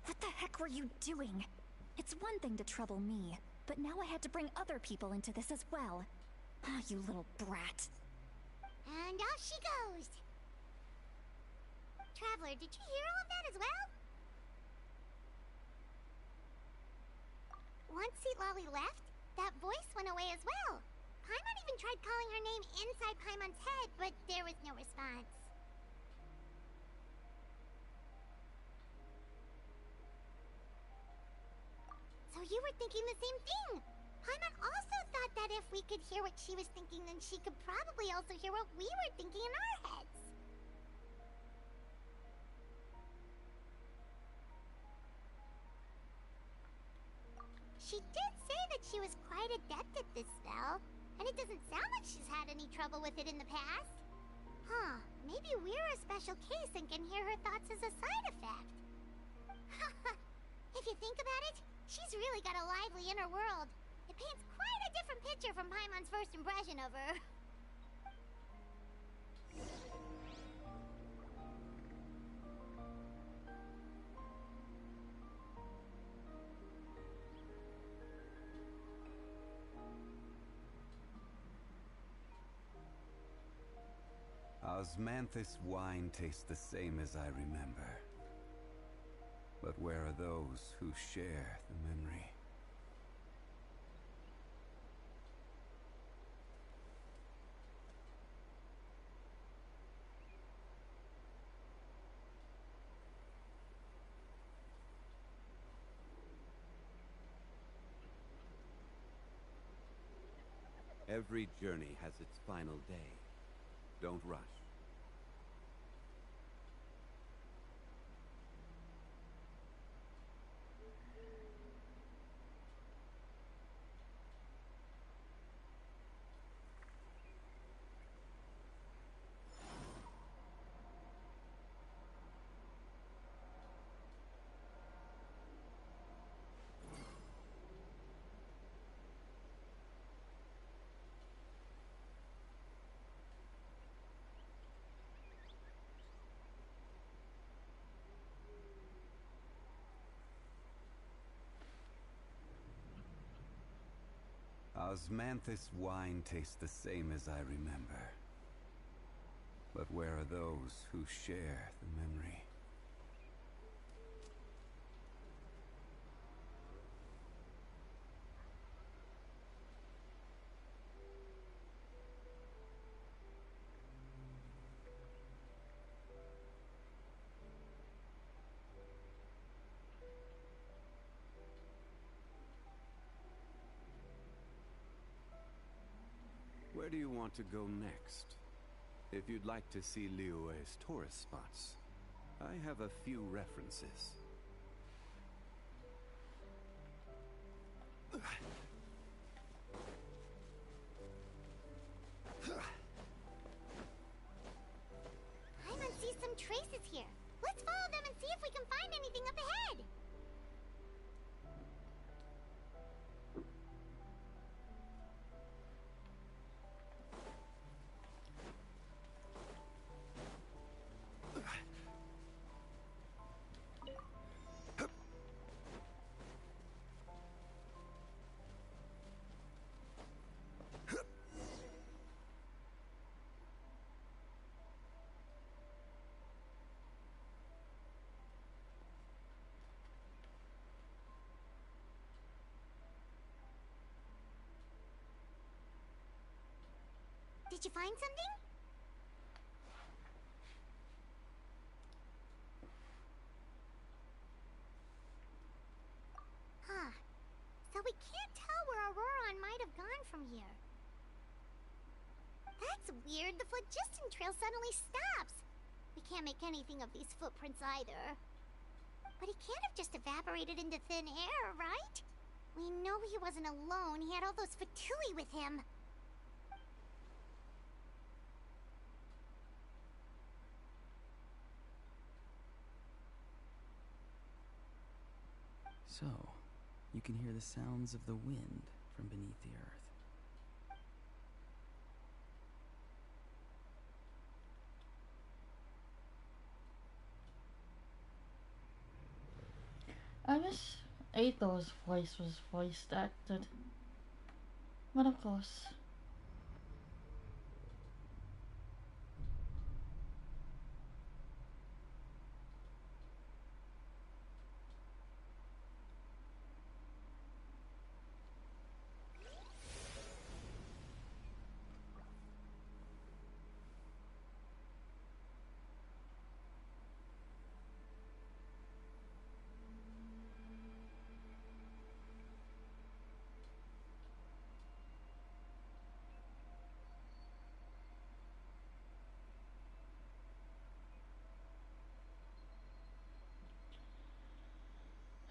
what the heck were you doing? It's one thing to trouble me, but now I had to bring other people into this as well. Ah, you little brat. And off she goes! Traveler, did you hear all of that as well? Once Lolly left, that voice went away as well. Paimon even tried calling her name inside Paimon's head, but there was no response. So you were thinking the same thing! Paimon also thought that if we could hear what she was thinking, then she could probably also hear what we were thinking in our heads. She did say that she was quite adept at this spell, and it doesn't sound like she's had any trouble with it in the past. Huh, maybe we're a special case and can hear her thoughts as a side effect. If you think about it, she's really got a lively inner world. It paints quite a different picture from Paimon's first impression of her. Osmanthus wine tastes the same as I remember. But where are those who share the memory? Every journey has its final day. Don't rush. Osmanthus wine tastes the same as I remember. But where are those who share the memory? Where do you want to go next? If you'd like to see Liyue's tourist spots, I have a few references. Paimon sees some traces here. Let's follow them and see if we can find anything up ahead. Did you find something? Huh. So we can't tell where Auroron might have gone from here. That's weird. The phlogiston trail suddenly stops. We can't make anything of these footprints either. But he can't have just evaporated into thin air, right? We know he wasn't alone. He had all those Fatui with him. So, you can hear the sounds of the wind from beneath the earth. I wish Ato's voice was voice acted. But of course.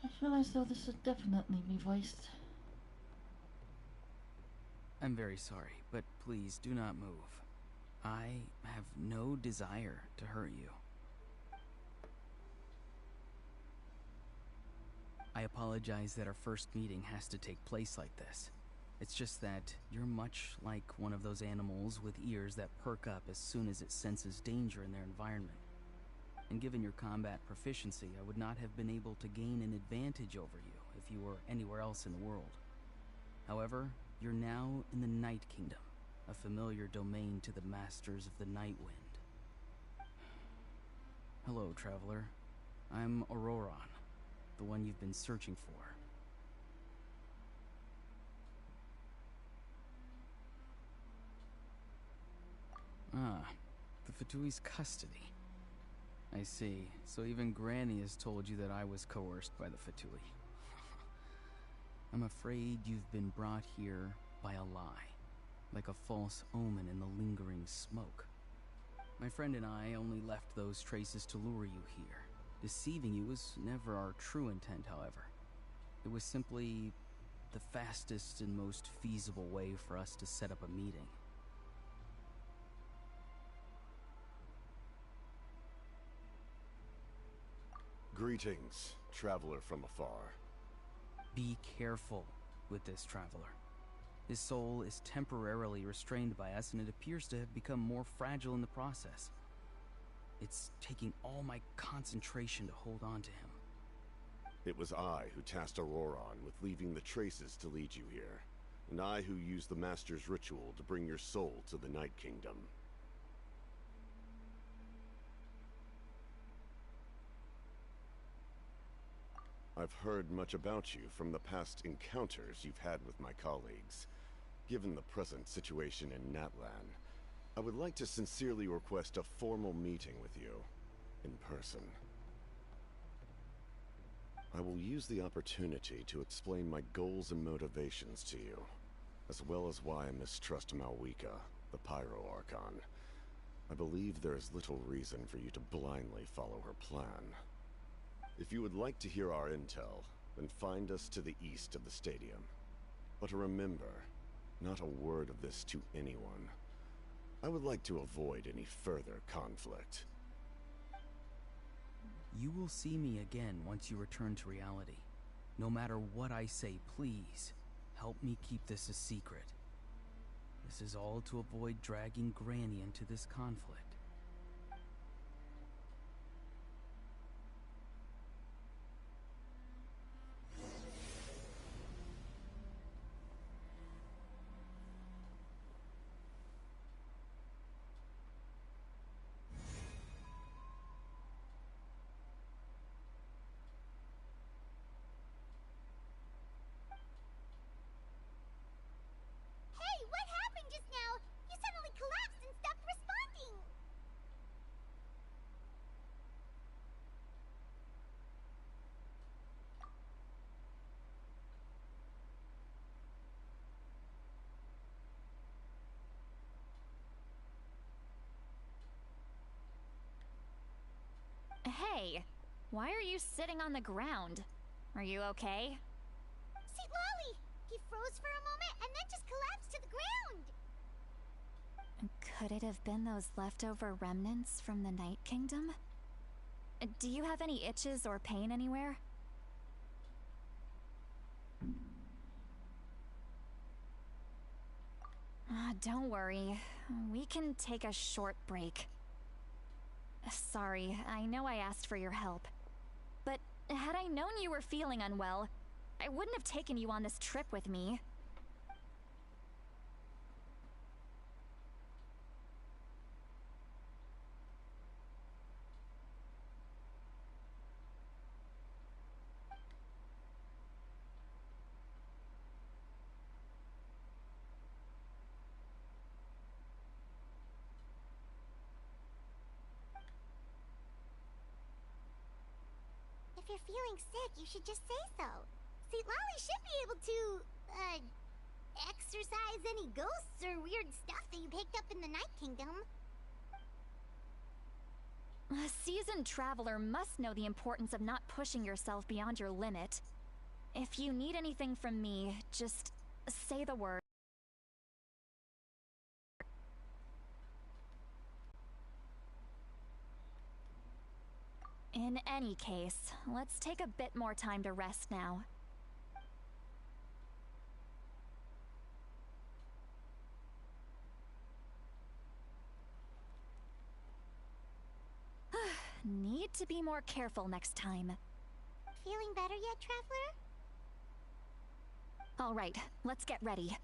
I feel as though this should definitely be voiced. I'm very sorry, but please do not move. I have no desire to hurt you. I apologize that our first meeting has to take place like this. It's just that you're much like one of those animals with ears that perk up as soon as it senses danger in their environment. And given your combat proficiency, I would not have been able to gain an advantage over you if you were anywhere else in the world. However, you're now in the Night Kingdom, a familiar domain to the Masters of the Night Wind. Hello, traveler. I'm Auroron, the one you've been searching for. Ah, the Fatui's custody. I see. So even Granny has told you that I was coerced by the Fatui. I'm afraid you've been brought here by a lie, like a false omen in the lingering smoke. My friend and I only left those traces to lure you here. Deceiving you was never our true intent, however. It was simply the fastest and most feasible way for us to set up a meeting. Greetings, traveler from afar. Be careful with this traveler. His soul is temporarily restrained by us, and it appears to have become more fragile in the process. It's taking all my concentration to hold on to him. It was I who tasked Auroron with leaving the traces to lead you here, and I who used the Master's ritual to bring your soul to the Night Kingdom. I've heard much about you from the past encounters you've had with my colleagues. Given the present situation in Natlan, I would like to sincerely request a formal meeting with you, in person. I will use the opportunity to explain my goals and motivations to you, as well as why I mistrust Malwika, the Pyro Archon. I believe there is little reason for you to blindly follow her plan. If you would like to hear our intel, then find us to the east of the stadium. But remember, not a word of this to anyone. I would like to avoid any further conflict. You will see me again once you return to reality. No matter what I say, please, help me keep this a secret. This is all to avoid dragging Granny into this conflict. Hey, what happened just now? You suddenly collapsed. Hey, why are you sitting on the ground? Are you okay? See, Lolly! He froze for a moment and then just collapsed to the ground! Could it have been those leftover remnants from the Night Kingdom? Do you have any itches or pain anywhere? Don't worry. We can take a short break. Sorry, I know I asked for your help. But had I known you were feeling unwell, I wouldn't have taken you on this trip with me. If you're feeling sick, you should just say so. See, Lolly should be able to, exorcise any ghosts or weird stuff that you picked up in the Night Kingdom. A seasoned traveler must know the importance of not pushing yourself beyond your limit. If you need anything from me, just say the word. In any case, let's take a bit more time to rest now. Need to be more careful next time. Feeling better yet, Traveler? All right, let's get ready.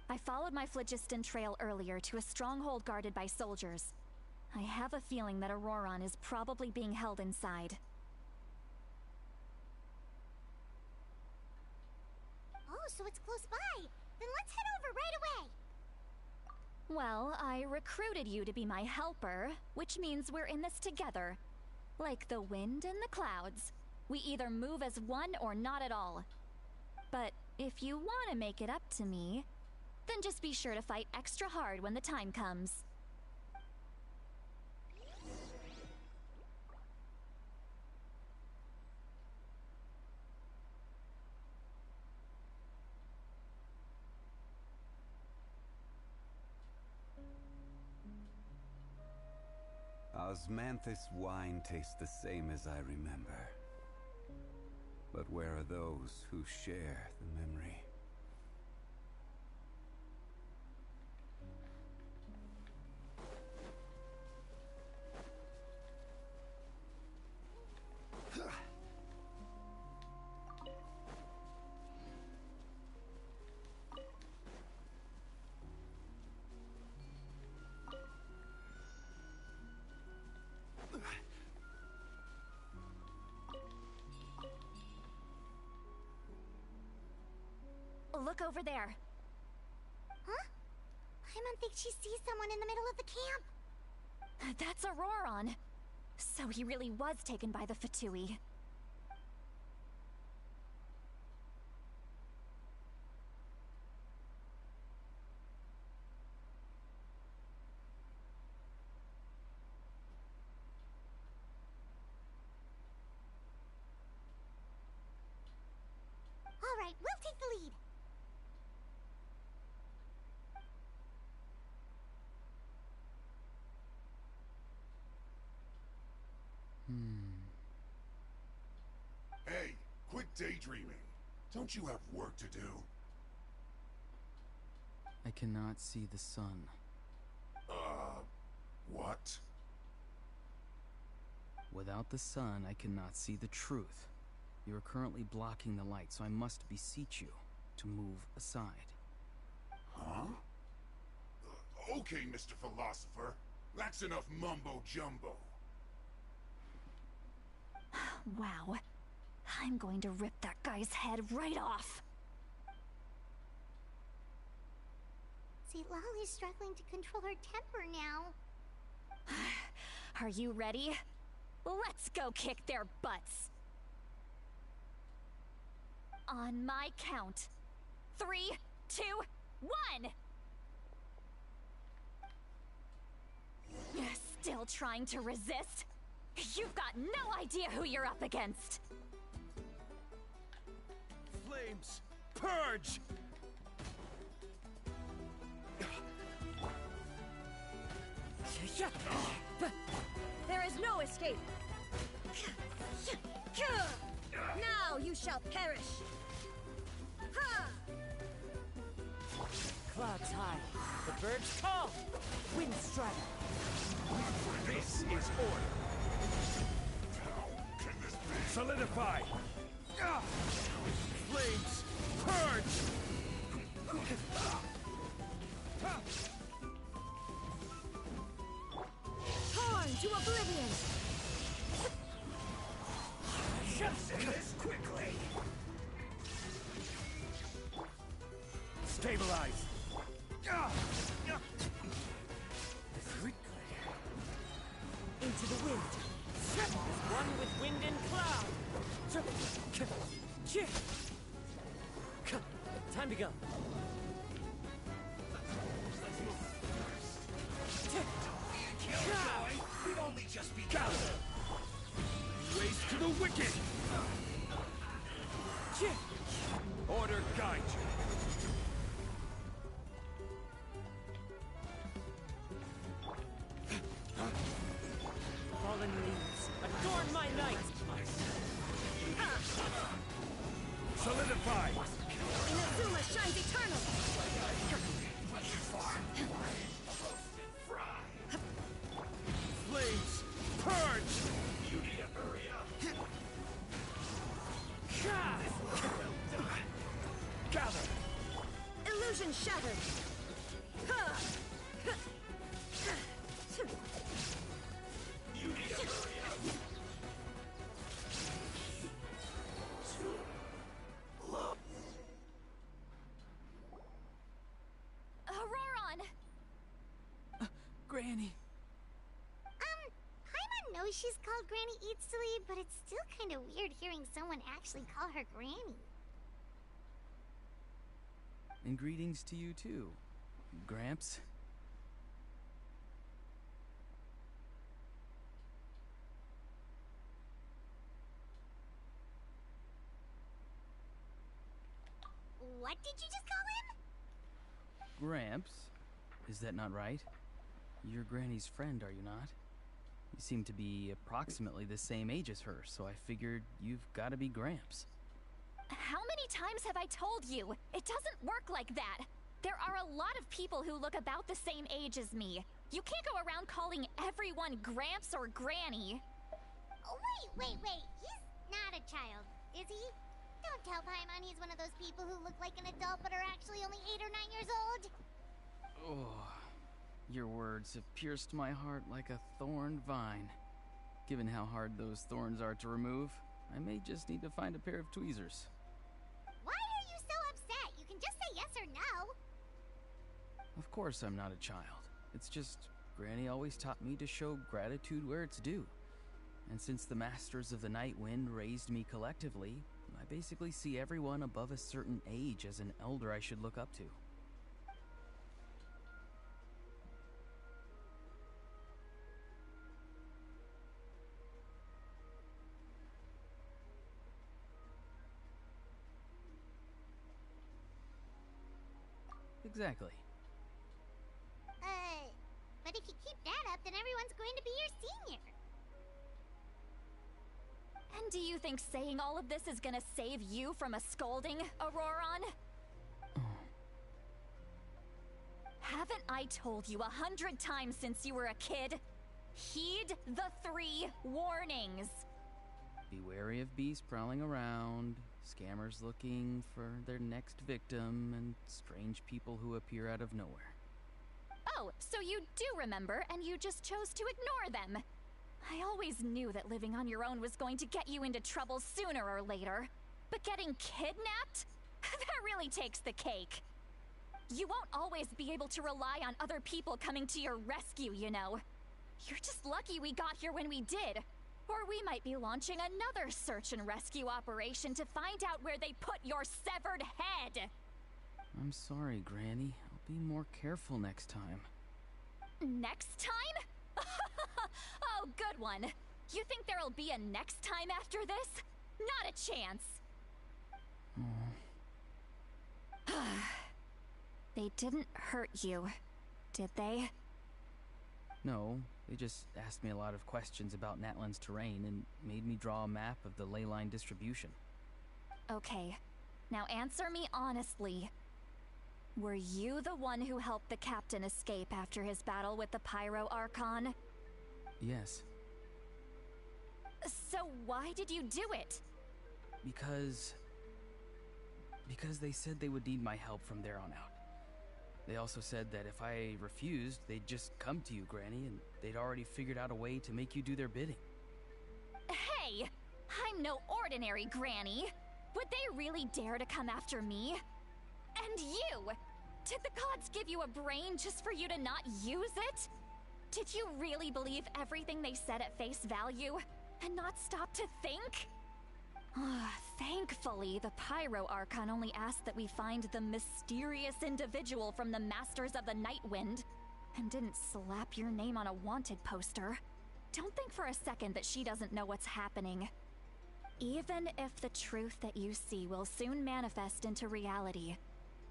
I followed my phlogiston trail earlier to a stronghold guarded by soldiers. I have a feeling that Auroron is probably being held inside. Oh, so it's close by. Then let's head over right away. Well, I recruited you to be my helper, which means we're in this together. Like the wind and the clouds. We either move as one or not at all. But if you want to make it up to me, then just be sure to fight extra hard when the time comes. Osmanthus wine tastes the same as I remember. But where are those who share the memory? Look over there. Huh? Paimon thinks she sees someone in the middle of the camp. That's Auroron. So he really was taken by the Fatui. All right, we'll take the lead. Hey, quit daydreaming. Don't you have work to do? I cannot see the sun. What? Without the sun, I cannot see the truth. You are currently blocking the light, so I must beseech you to move aside. Huh? Okay, Mr. Philosopher. That's enough mumbo-jumbo. Wow. I'm going to rip that guy's head right off. See, Lolly's struggling to control her temper now. Are you ready? Let's go kick their butts. On my count. 3, 2, 1! Still trying to resist? You've got no idea who you're up against! Flames! Purge! There is no escape! Now you shall perish! Ha! Clouds high, the birds call! Wind strike! This is order! Solidify! Flames! Purge! Torn to oblivion! Just end this quickly! Stabilize! Quickly! Into the wind! As one with wind and cloud! Time to go! We've only just begun! Race to the wicked! Order guide you! Fallen leaves, adorn my night! Solidify! Inazuma shines eternal! Flames! Purge! Gather! Illusion shattered! Auroron! Granny! Paimon knows she's called Granny Eatsley, but it's still kind of weird hearing someone actually call her Granny. And greetings to you too, Gramps. What did you just call him? Gramps? Is that not right? You're Granny's friend, are you not? You seem to be approximately the same age as her, so I figured you've got to be Gramps. How many times have I told you? It doesn't work like that. There are a lot of people who look about the same age as me. You can't go around calling everyone Gramps or Granny. Oh, wait. He's not a child, is he? Don't tell Paimon he's one of those people who look like an adult but are actually only 8 or 9 years old. Oh, your words have pierced my heart like a thorned vine. Given how hard those thorns are to remove, I may just need to find a pair of tweezers. Why are you so upset? You can just say yes or no. Of course I'm not a child. It's just Granny always taught me to show gratitude where it's due. And since the Masters of the Night Wind raised me collectively, I basically see everyone above a certain age as an elder I should look up to. Exactly. But if you keep that up, then everyone's going to be your senior. And do you think saying all of this is gonna save you from a scolding, Auroron? Haven't I told you 100 times since you were a kid? Heed the 3 warnings. Be wary of beasts prowling around, scammers looking for their next victim, and strange people who appear out of nowhere. Oh, so you do remember, and you just chose to ignore them. I always knew that living on your own was going to get you into trouble sooner or later. But getting kidnapped? That really takes the cake. You won't always be able to rely on other people coming to your rescue, you know. You're just lucky we got here when we did. Or we might be launching another search and rescue operation to find out where they put your severed head. I'm sorry, Granny. I'll be more careful next time. Next time? Oh, good one. You think there'll be a next time after this? Not a chance. They didn't hurt you, did they? No, they just asked me a lot of questions about Natlan's terrain and made me draw a map of the ley line distribution. Okay, now answer me honestly. Were you the one who helped the captain escape after his battle with the Pyro Archon? Yes. So why did you do it? Because they said they would need my help from there on out. They also said that if I refused, they'd just come to you, Granny, and they'd already figured out a way to make you do their bidding. Hey! I'm no ordinary Granny! Would they really dare to come after me? And you! Did the gods give you a brain just for you to not use it? Did you really believe everything they said at face value, and not stop to think? Thankfully, the Pyro Archon only asked that we find the mysterious individual from the Masters of the Night Wind, and didn't slap your name on a wanted poster. Don't think for a second that she doesn't know what's happening. Even if the truth that you see will soon manifest into reality,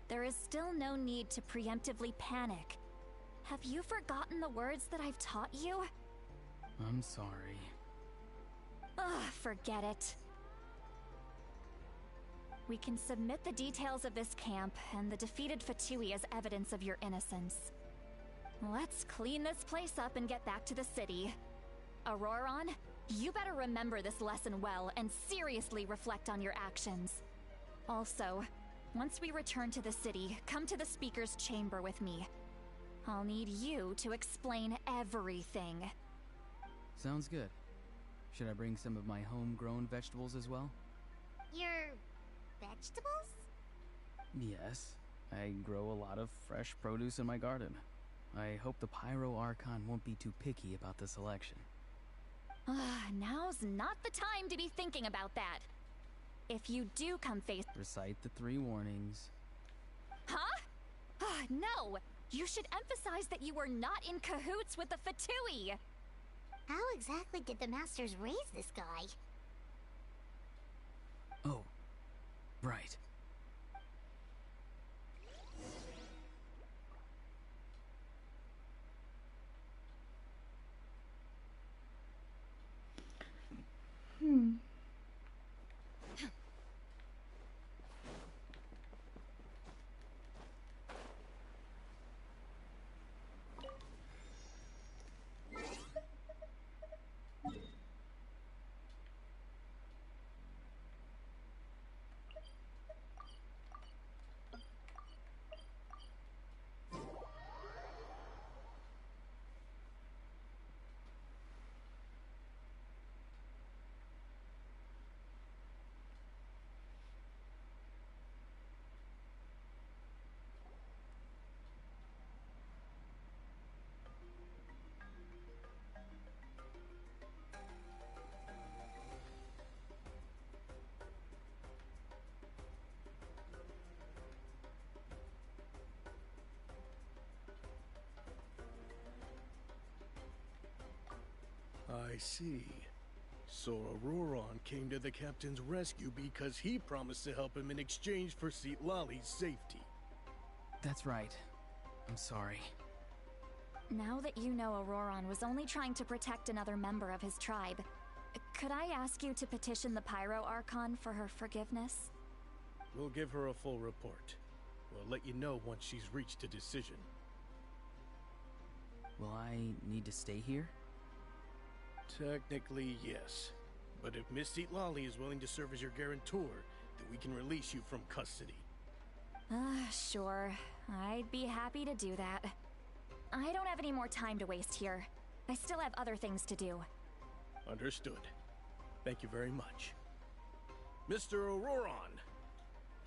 there is still no need to preemptively panic. Have you forgotten the words that I've taught you? I'm sorry. Forget it. We can submit the details of this camp and the defeated Fatui as evidence of your innocence. Let's clean this place up and get back to the city. Auroron, you better remember this lesson well and seriously reflect on your actions. Also, once we return to the city, come to the speaker's chamber with me. I'll need you to explain everything. Sounds good. Should I bring some of my homegrown vegetables as well? Your vegetables? Yes. I grow a lot of fresh produce in my garden. I hope the Pyro Archon won't be too picky about the selection. Now's not the time to be thinking about that. If you do come face— Recite the 3 warnings. Huh? No! You should emphasize that you were not in cahoots with the Fatui! How exactly did the Masters raise this guy? Oh, right. I see. So Auroron came to the captain's rescue because he promised to help him in exchange for Citlali's safety. That's right. I'm sorry. Now that you know Auroron was only trying to protect another member of his tribe, could I ask you to petition the Pyro Archon for her forgiveness? We'll give her a full report. We'll let you know once she's reached a decision. Will I need to stay here? Technically, yes. But if Miss Citlali is willing to serve as your guarantor, then we can release you from custody. Sure. I'd be happy to do that. I don't have any more time to waste here. I still have other things to do. Understood. Thank you very much. Mr. Auroron,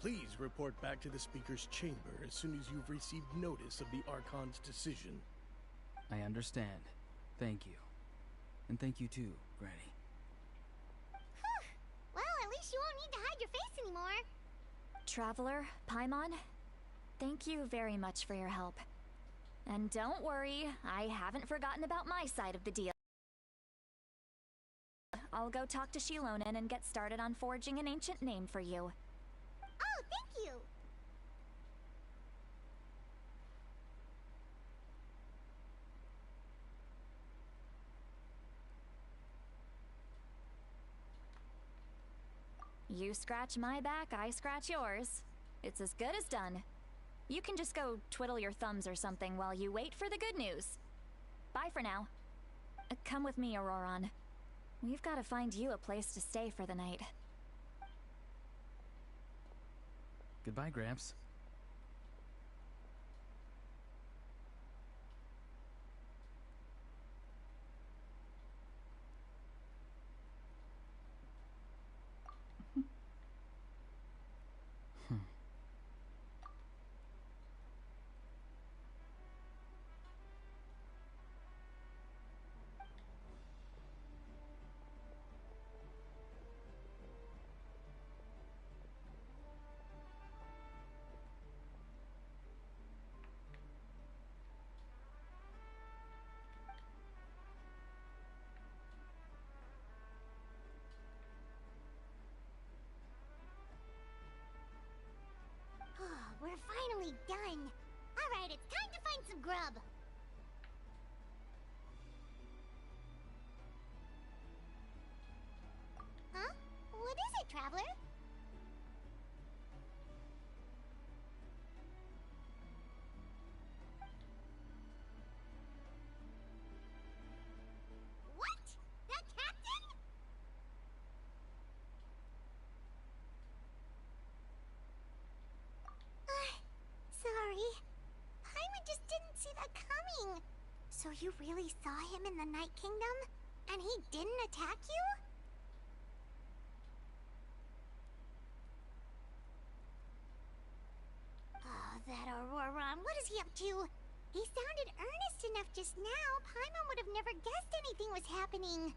please report back to the Speaker's chamber as soon as you've received notice of the Archon's decision. I understand. Thank you. And thank you too, Granny. Well, at least you won't need to hide your face anymore. Traveler, Paimon, thank you very much for your help. And don't worry, I haven't forgotten about my side of the deal. I'll go talk to Shilonen and get started on forging an ancient name for you. Oh, thank you! You scratch my back, I scratch yours. It's as good as done. You can just go twiddle your thumbs or something while you wait for the good news. Bye for now. Come with me, Auroron. We've got to find you a place to stay for the night. Goodbye, Gramps. We're finally done. Alright, it's time to find some grub. Huh? What is it, Traveler? What? The captain? Sorry. Paimon just didn't see that coming. So you really saw him in the Night Kingdom? And he didn't attack you? Oh, that Auroron, what is he up to? He sounded earnest enough just now. Paimon would have never guessed anything was happening.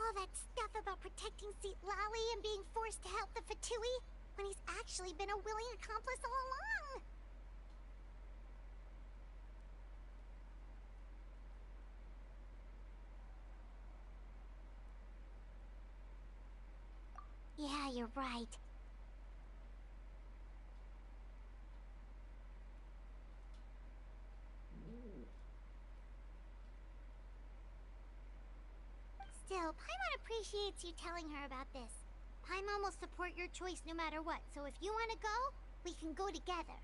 All that stuff about protecting Seat Lally and being forced to help the Fatui, when he's actually been a willing accomplice all along. Yeah, you're right. Still, Paimon appreciates you telling her about this. Paimon will support your choice no matter what, so if you want to go, we can go together.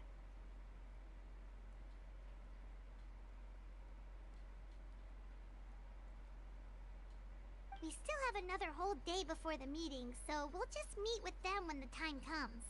We still have another whole day before the meeting, so we'll just meet with them when the time comes.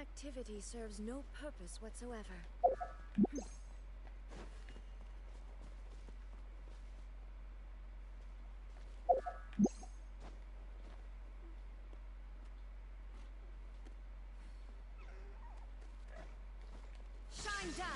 activity serves no purpose whatsoever. Shine down!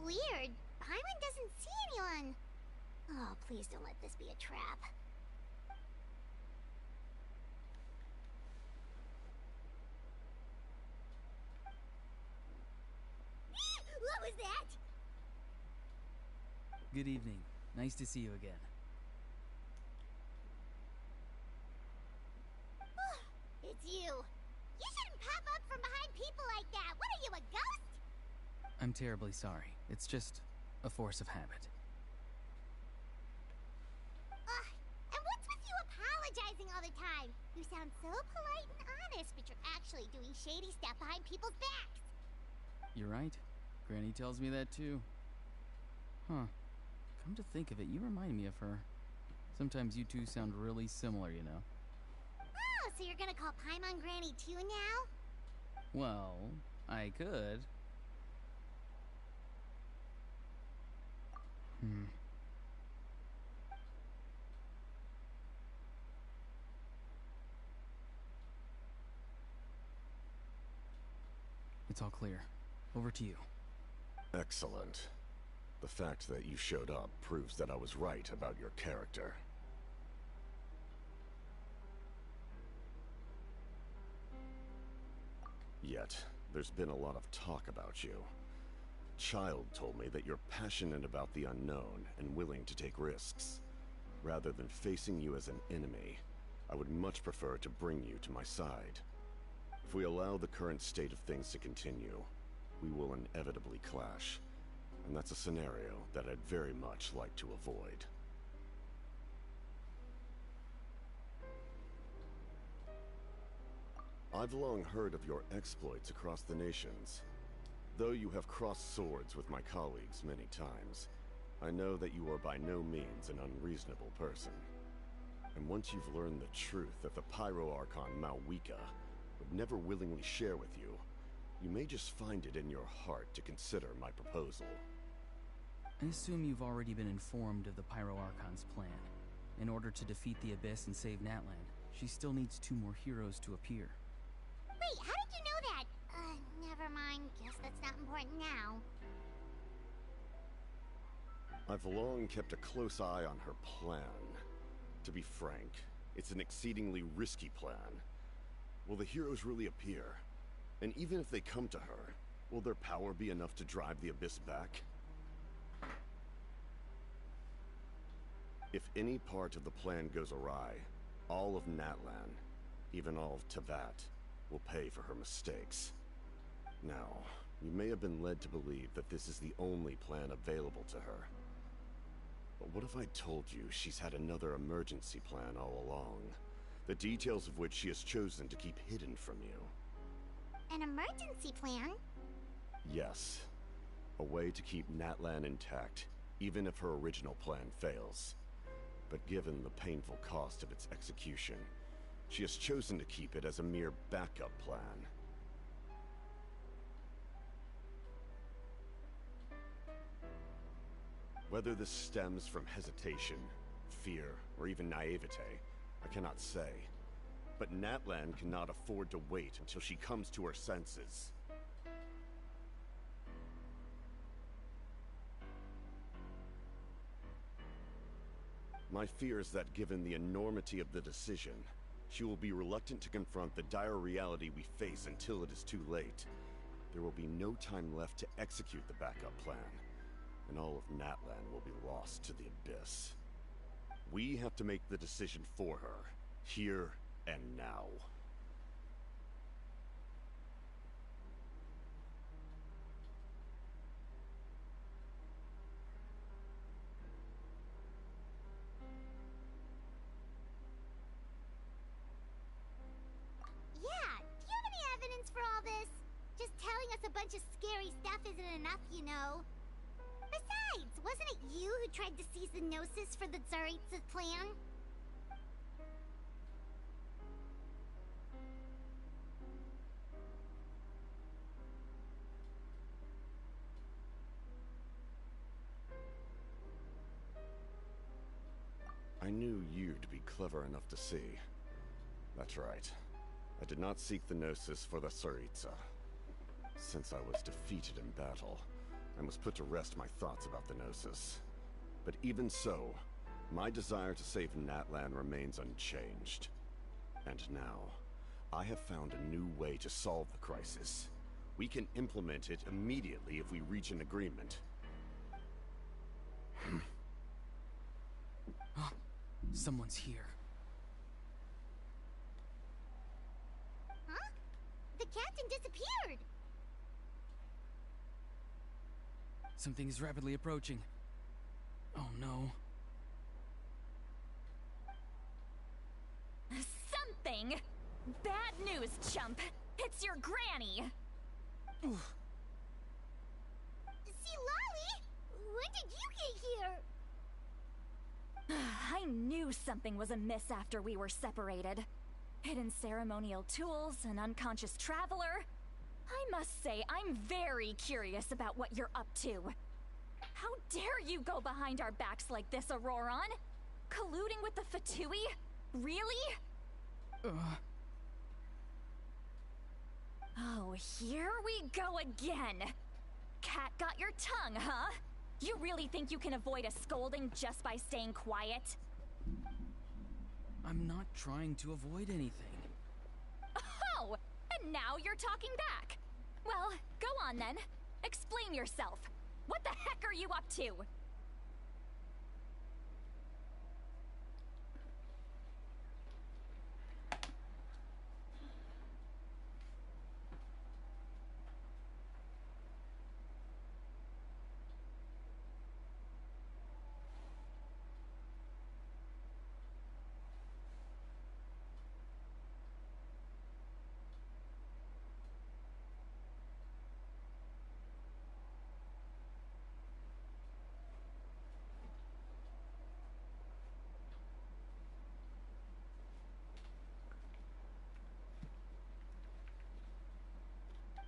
Weird. Paimon doesn't see anyone. Oh, please don't let this be a trap. What was that? Good evening. Nice to see you again. It's you. You shouldn't pop up from behind people like that. What are you, a ghost? I'm terribly sorry. It's just a force of habit. And what's with you apologizing all the time? You sound so polite and honest, but you're actually doing shady stuff behind people's backs. You're right. Granny tells me that too. Huh. Come to think of it, you remind me of her. Sometimes you two sound really similar, you know. Oh, so you're gonna call Paimon Granny too now? Well, I could. It's all clear. Over to you. Excellent. The fact that you showed up proves that I was right about your character. Yet, there's been a lot of talk about you. Child told me that you're passionate about the unknown and willing to take risks. Rather than facing you as an enemy, I would much prefer to bring you to my side. If we allow the current state of things to continue, we will inevitably clash. And that's a scenario that I'd very much like to avoid. I've long heard of your exploits across the nations. Though you have crossed swords with my colleagues many times, I know that you are by no means an unreasonable person. And once you've learned the truth that the Pyro Archon Malwika would never willingly share with you, you may just find it in your heart to consider my proposal. I assume you've already been informed of the Pyro Archon's plan. In order to defeat the Abyss and save Natlan, she still needs 2 more heroes to appear. Wait, how did you know that? Never mind. Guess that's not important now. I've long kept a close eye on her plan. To be frank, it's an exceedingly risky plan. Will the heroes really appear? And even if they come to her, will their power be enough to drive the Abyss back? If any part of the plan goes awry, all of Natlan, even all of Teyvat, will pay for her mistakes. Now, you may have been led to believe that this is the only plan available to her. But what if I told you she's had another emergency plan all along, the details of which she has chosen to keep hidden from you? An emergency plan? Yes. A way to keep Natlan intact, even if her original plan fails. But given the painful cost of its execution, she has chosen to keep it as a mere backup plan. Whether this stems from hesitation, fear, or even naivete, I cannot say. But Natlan cannot afford to wait until she comes to her senses. My fear is that given the enormity of the decision, she will be reluctant to confront the dire reality we face until it is too late. There will be no time left to execute the backup plan, and all of Natlan will be lost to the abyss. We have to make the decision for her, here and now. For all this. Just telling us a bunch of scary stuff isn't enough, you know. Besides, wasn't it you who tried to seize the Gnosis for the Tsaritsa's plan? I knew you'd be clever enough to see. That's right. I did not seek the Gnosis for the Tsaritsa. Since I was defeated in battle, I must put to rest my thoughts about the Gnosis. But even so, my desire to save Natlan remains unchanged. And now, I have found a new way to solve the crisis. We can implement it immediately if we reach an agreement. Someone's here. Huh? The captain disappeared! Something is rapidly approaching. Oh no. Something? Bad news, chump. It's your granny. See, Lolly? When did you get here? I knew something was amiss after we were separated. Hidden ceremonial tools, an unconscious traveler. I must say, I'm very curious about what you're up to. How dare you go behind our backs like this, Auroron? Colluding with the Fatui? Really? Oh, here we go again. Cat got your tongue, huh? You really think you can avoid a scolding just by staying quiet? I'm not trying to avoid anything. Oh, and now you're talking back. Well, go on then. Explain yourself. What the heck are you up to?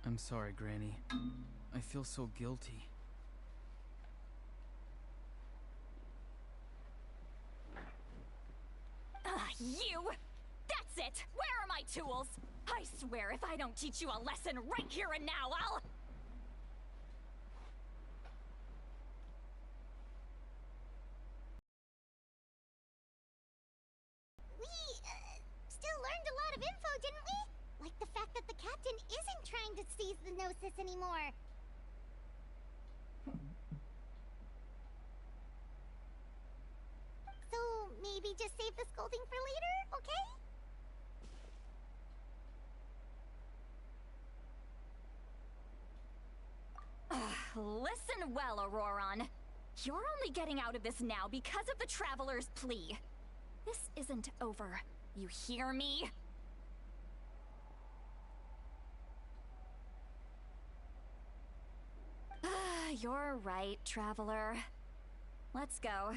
I'm sorry, Granny. I feel so guilty. You! That's it! Where are my tools? I swear if I don't teach you a lesson right here and now, I'll... We, still learned a lot of info, didn't we? Like the fact that the captain isn't trying to seize the Gnosis anymore. So, maybe just save the scolding for later, okay? Listen well, Auroron. You're only getting out of this now because of the Traveler's plea. This isn't over. You hear me? You're right, Traveler. Let's go.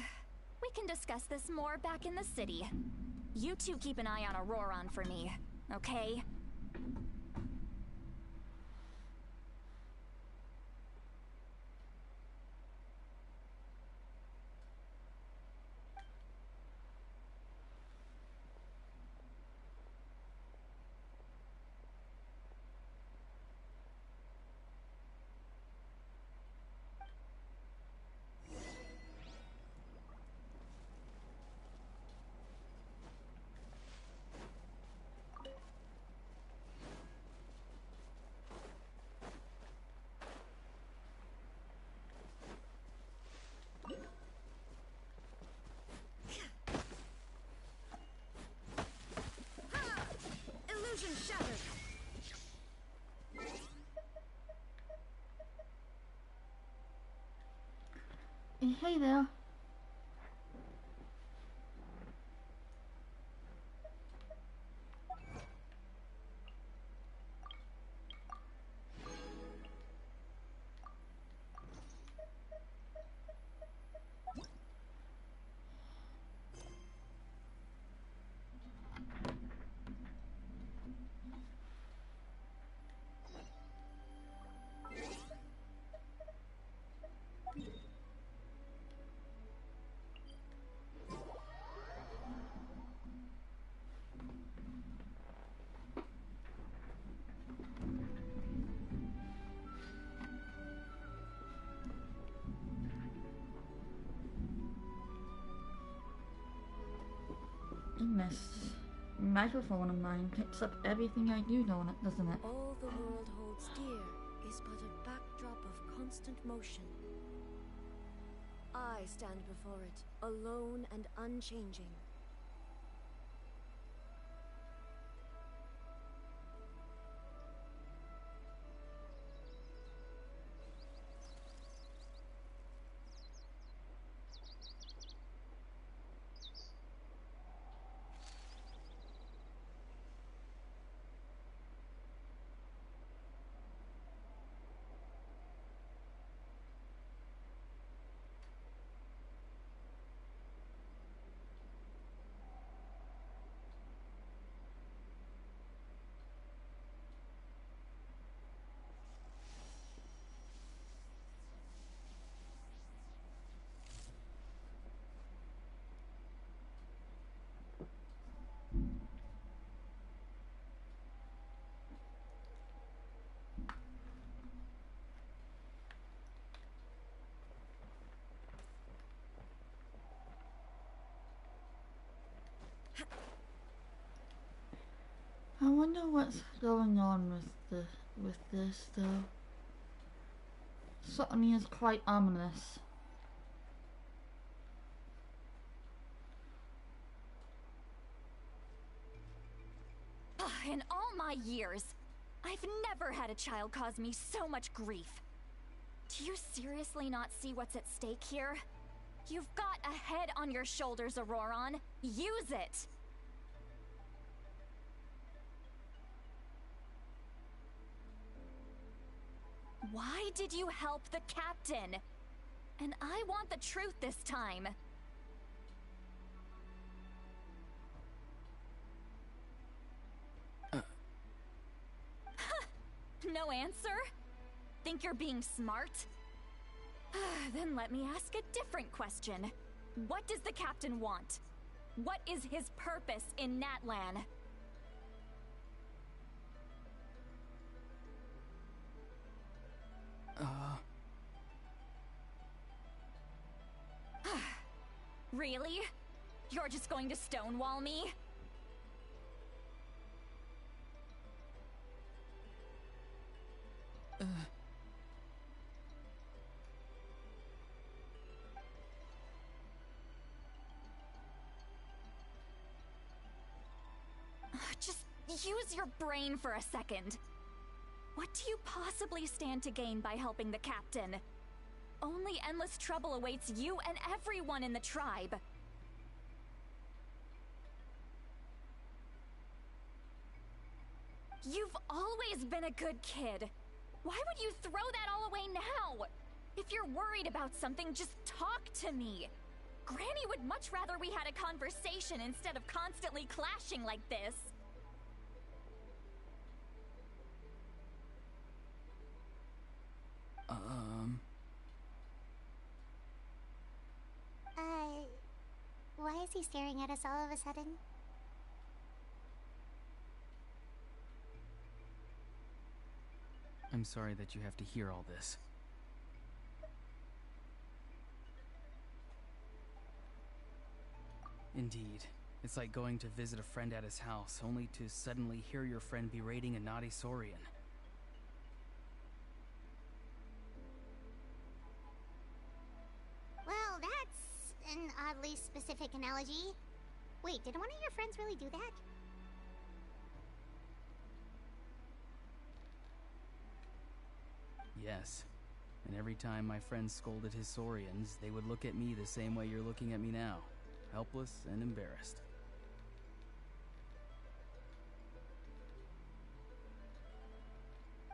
We can discuss this more back in the city. You two keep an eye on Auroron for me, okay? Hey there. This microphone of mine picks up everything I do, doesn't it? All the world holds dear is but a backdrop of constant motion. I stand before it, alone and unchanging. I wonder what's going on with this though. Certainly is quite ominous. In all my years, I've never had a child cause me so much grief. Do you seriously not see what's at stake here? You've got a head on your shoulders, Auroron. Use it! Why did you help the captain? And I want the truth this time. No answer? Think you're being smart? Then let me ask a different question. What does the captain want? What is his purpose in Natlan? Really? You're just going to stonewall me? Just use your brain for a second. What do you possibly stand to gain by helping the captain? Only endless trouble awaits you and everyone in the tribe. You've always been a good kid. Why would you throw that all away now? If you're worried about something, just talk to me. Granny would much rather we had a conversation instead of constantly clashing like this. Why is he staring at us all of a sudden? I'm sorry that you have to hear all this. Indeed. It's like going to visit a friend at his house, only to suddenly hear your friend berating a naughty Saurian. Well, that's an oddly specific analogy. Wait, did one of your friends really do that? Yes. And every time my friends scolded his Saurians, they would look at me the same way you're looking at me now. Helpless and embarrassed.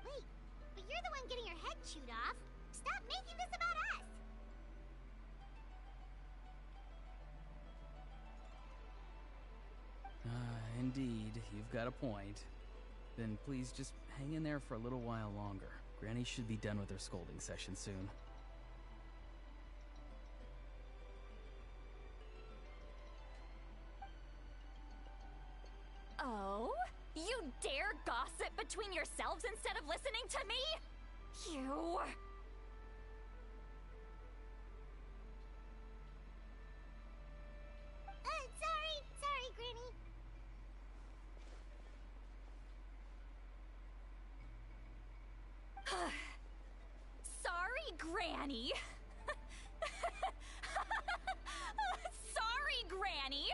Wait, but you're the one getting your head chewed off. Stop making this about us! Indeed, you've got a point. Then please just hang in there for a little while longer. Granny should be done with her scolding session soon. Oh? You dare gossip between yourselves instead of listening to me? You... Sorry, Granny. Sorry, Granny. Sorry, Granny.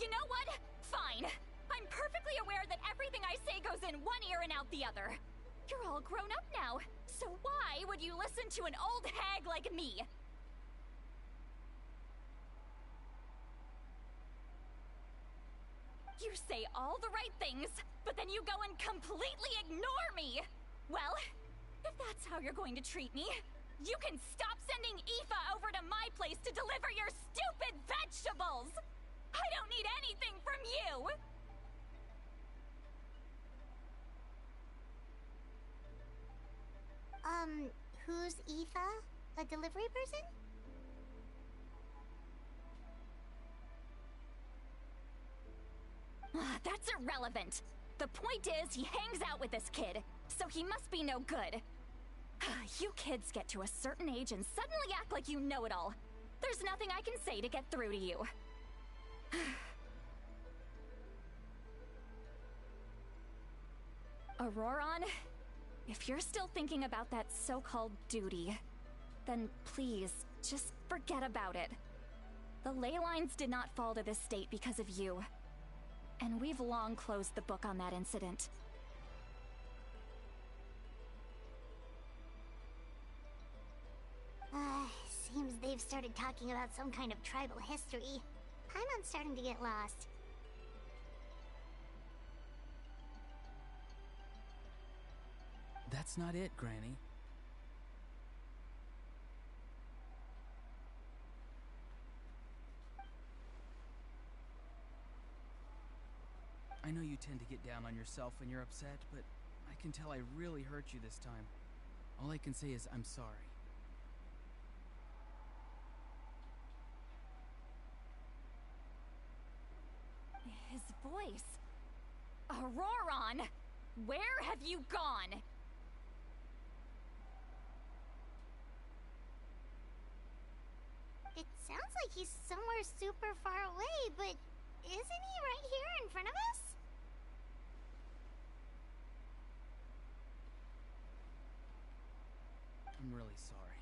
You know what? Fine. I'm perfectly aware that everything I say goes in one ear and out the other. You're all grown up now, so why would you listen to an old hag like me? You say all the right things, but then you go and completely ignore me! Well, if that's how you're going to treat me, you can stop sending Aoife over to my place to deliver your stupid vegetables! I don't need anything from you! Who's Aoife? A delivery person? That's irrelevant. The point is, he hangs out with this kid, so he must be no good. You kids get to a certain age and suddenly act like you know it all. There's nothing I can say to get through to you. Auroron, if you're still thinking about that so-called duty, then please, just forget about it. The ley lines did not fall to this state because of you. And we've long closed the book on that incident. Seems they've started talking about some kind of tribal history. I'm starting to get lost. That's not it, Granny. I know you tend to get down on yourself when you're upset, but I can tell I really hurt you this time. All I can say is I'm sorry. His voice. Auroron! Where have you gone? It sounds like he's somewhere super far away, but isn't he right here in front of us? I'm really sorry.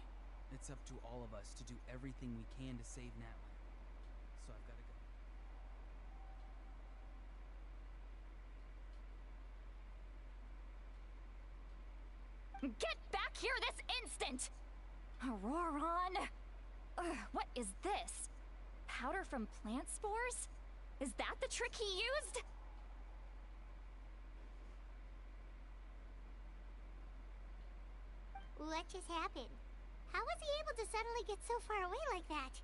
It's up to all of us to do everything we can to save Natlan. So I've got to go. Get back here this instant! Auroron! What is this? Powder from plant spores? Is that the trick he used? What just happened? How was he able to suddenly get so far away like that?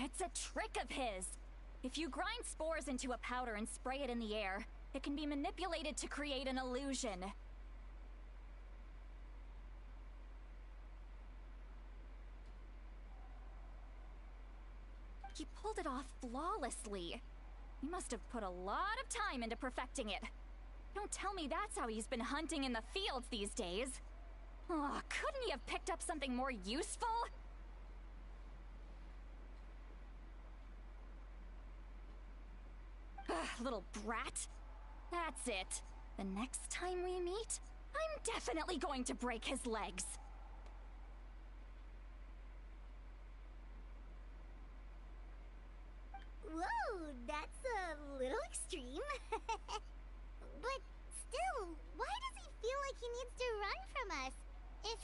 It's a trick of his. If you grind spores into a powder and spray it in the air, it can be manipulated to create an illusion. He pulled it off flawlessly. He must have put a lot of time into perfecting it. Don't tell me that's how he's been hunting in the fields these days. Oh, couldn't he have picked up something more useful? Little brat. That's it. The next time we meet, I'm definitely going to break his legs. Whoa, that's a little extreme. But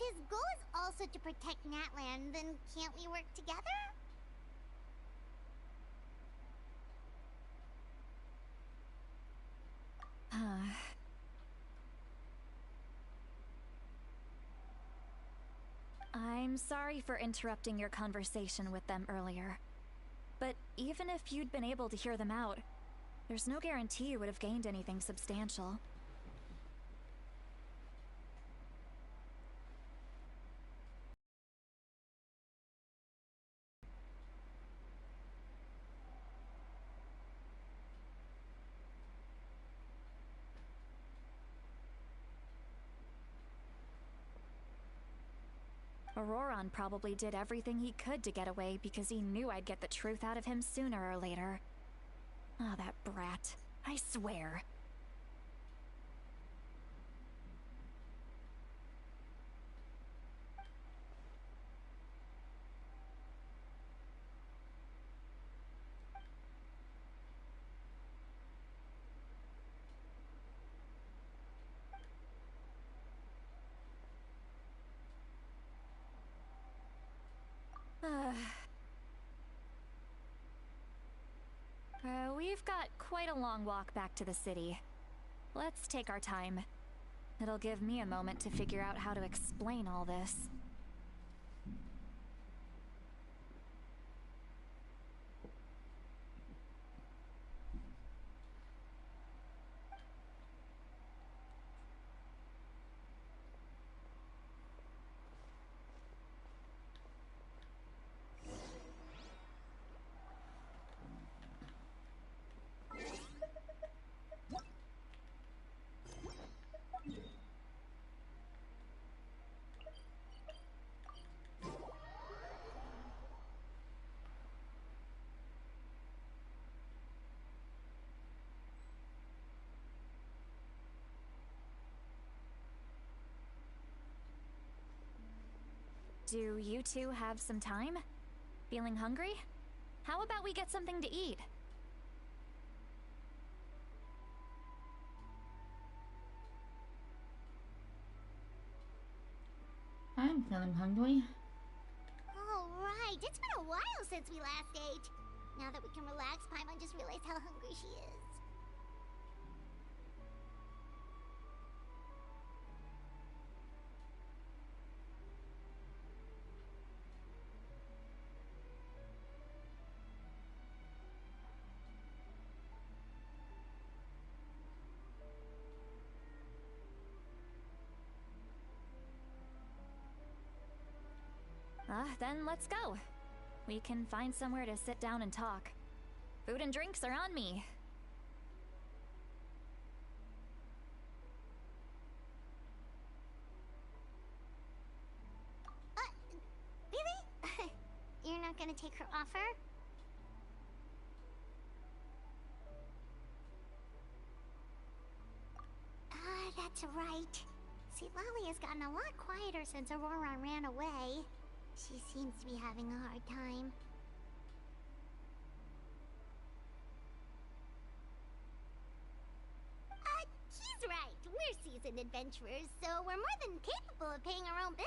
his goal is also to protect Natlan, then can't we work together? I'm sorry for interrupting your conversation with them earlier. But even if you'd been able to hear them out, there's no guarantee you would have gained anything substantial. Auroron probably did everything he could to get away because he knew I'd get the truth out of him sooner or later. Ah, that brat. I swear. We've got quite a long walk back to the city. Let's take our time. It'll give me a moment to figure out how to explain all this. Do you two have some time? Feeling hungry? How about we get something to eat? I'm feeling hungry. Alright, it's been a while since we last ate. Now that we can relax, Paimon just realized how hungry she is. Then let's go. We can find somewhere to sit down and talk. Food and drinks are on me. Really? You're not gonna take her offer? That's right. See, Lolly has gotten a lot quieter since Aurora ran away. She seems to be having a hard time. He's right. We're seasoned adventurers, so we're more than capable of paying our own bill.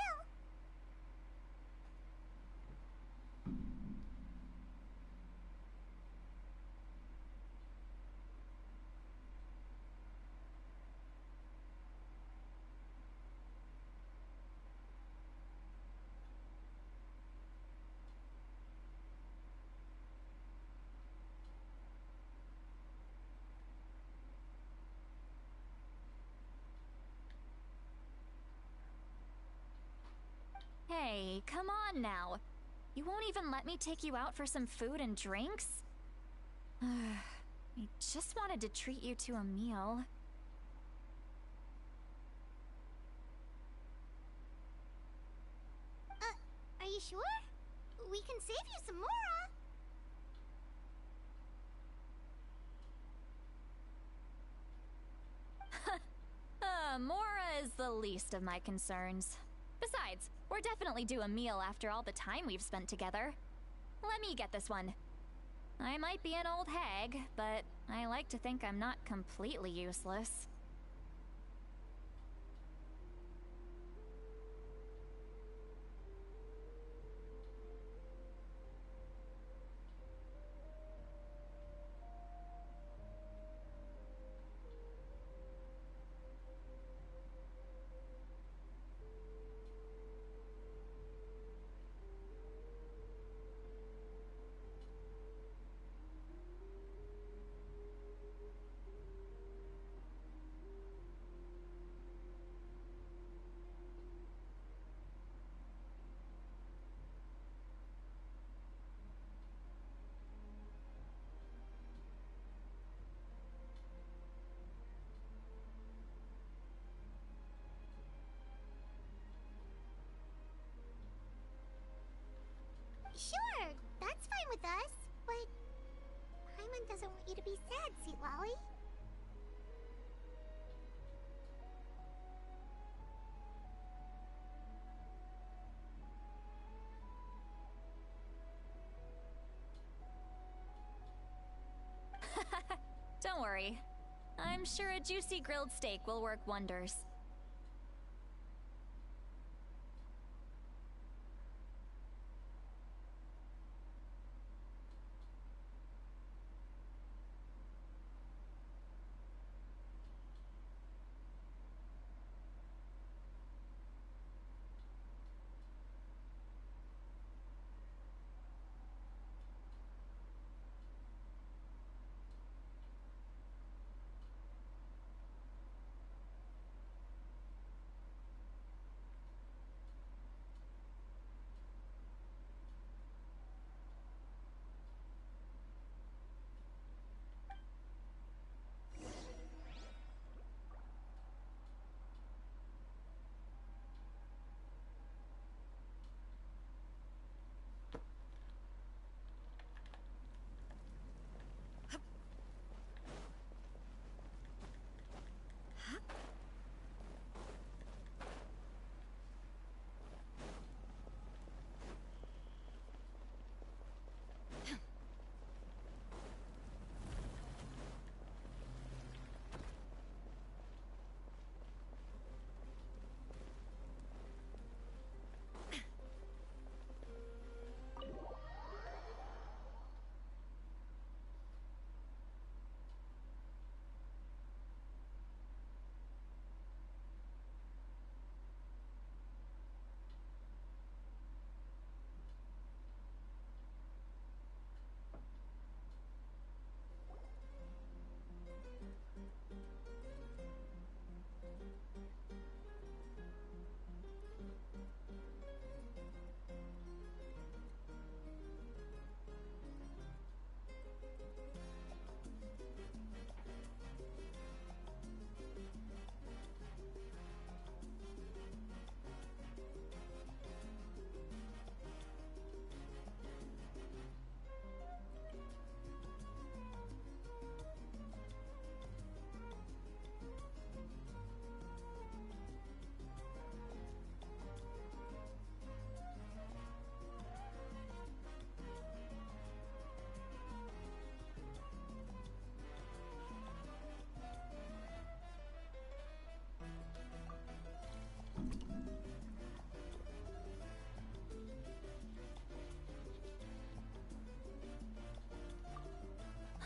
Hey, come on now. You won't even let me take you out for some food and drinks? I just wanted to treat you to a meal. Are you sure? We can save you some more. Mora is the least of my concerns. Besides, we're definitely due a meal after all the time we've spent together. Let me get this one. I might be an old hag, but I like to think I'm not completely useless. want you to be sad, sweet Lolly. Don't worry. I'm sure a juicy grilled steak will work wonders.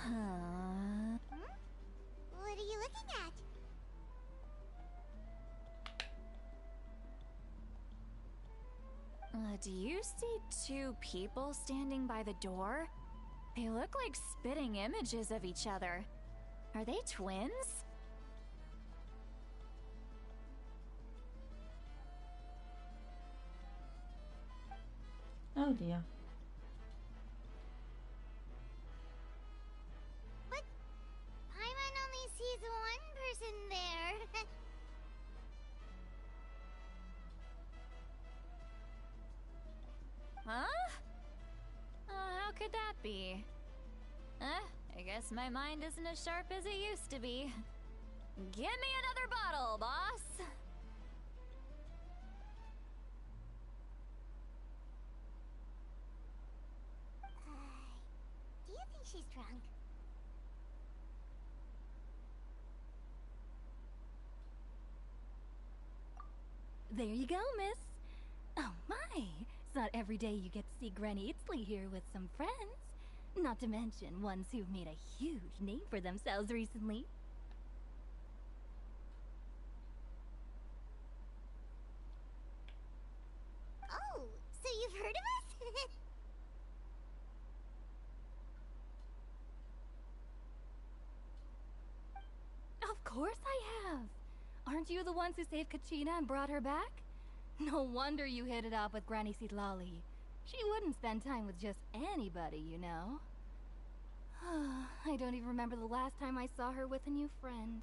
Hmm? What are you looking at? Do you see two people standing by the door? They look like spitting images of each other. Are they twins? Oh dear. But Paimon only sees one person there. Huh? How could that be? I guess my mind isn't as sharp as it used to be. Give me another bottle, boss! Do you think she's drunk? There you go, miss. Oh my, it's not every day you get to see Granny Itzley here with some friends. Not to mention ones who've made a huge name for themselves recently. Oh, so you've heard of us? Of course I have. Aren't you the ones who saved Kachina and brought her back? No wonder you hit it off with Granny Sitlali. She wouldn't spend time with just anybody, you know. I don't even remember the last time I saw her with a new friend.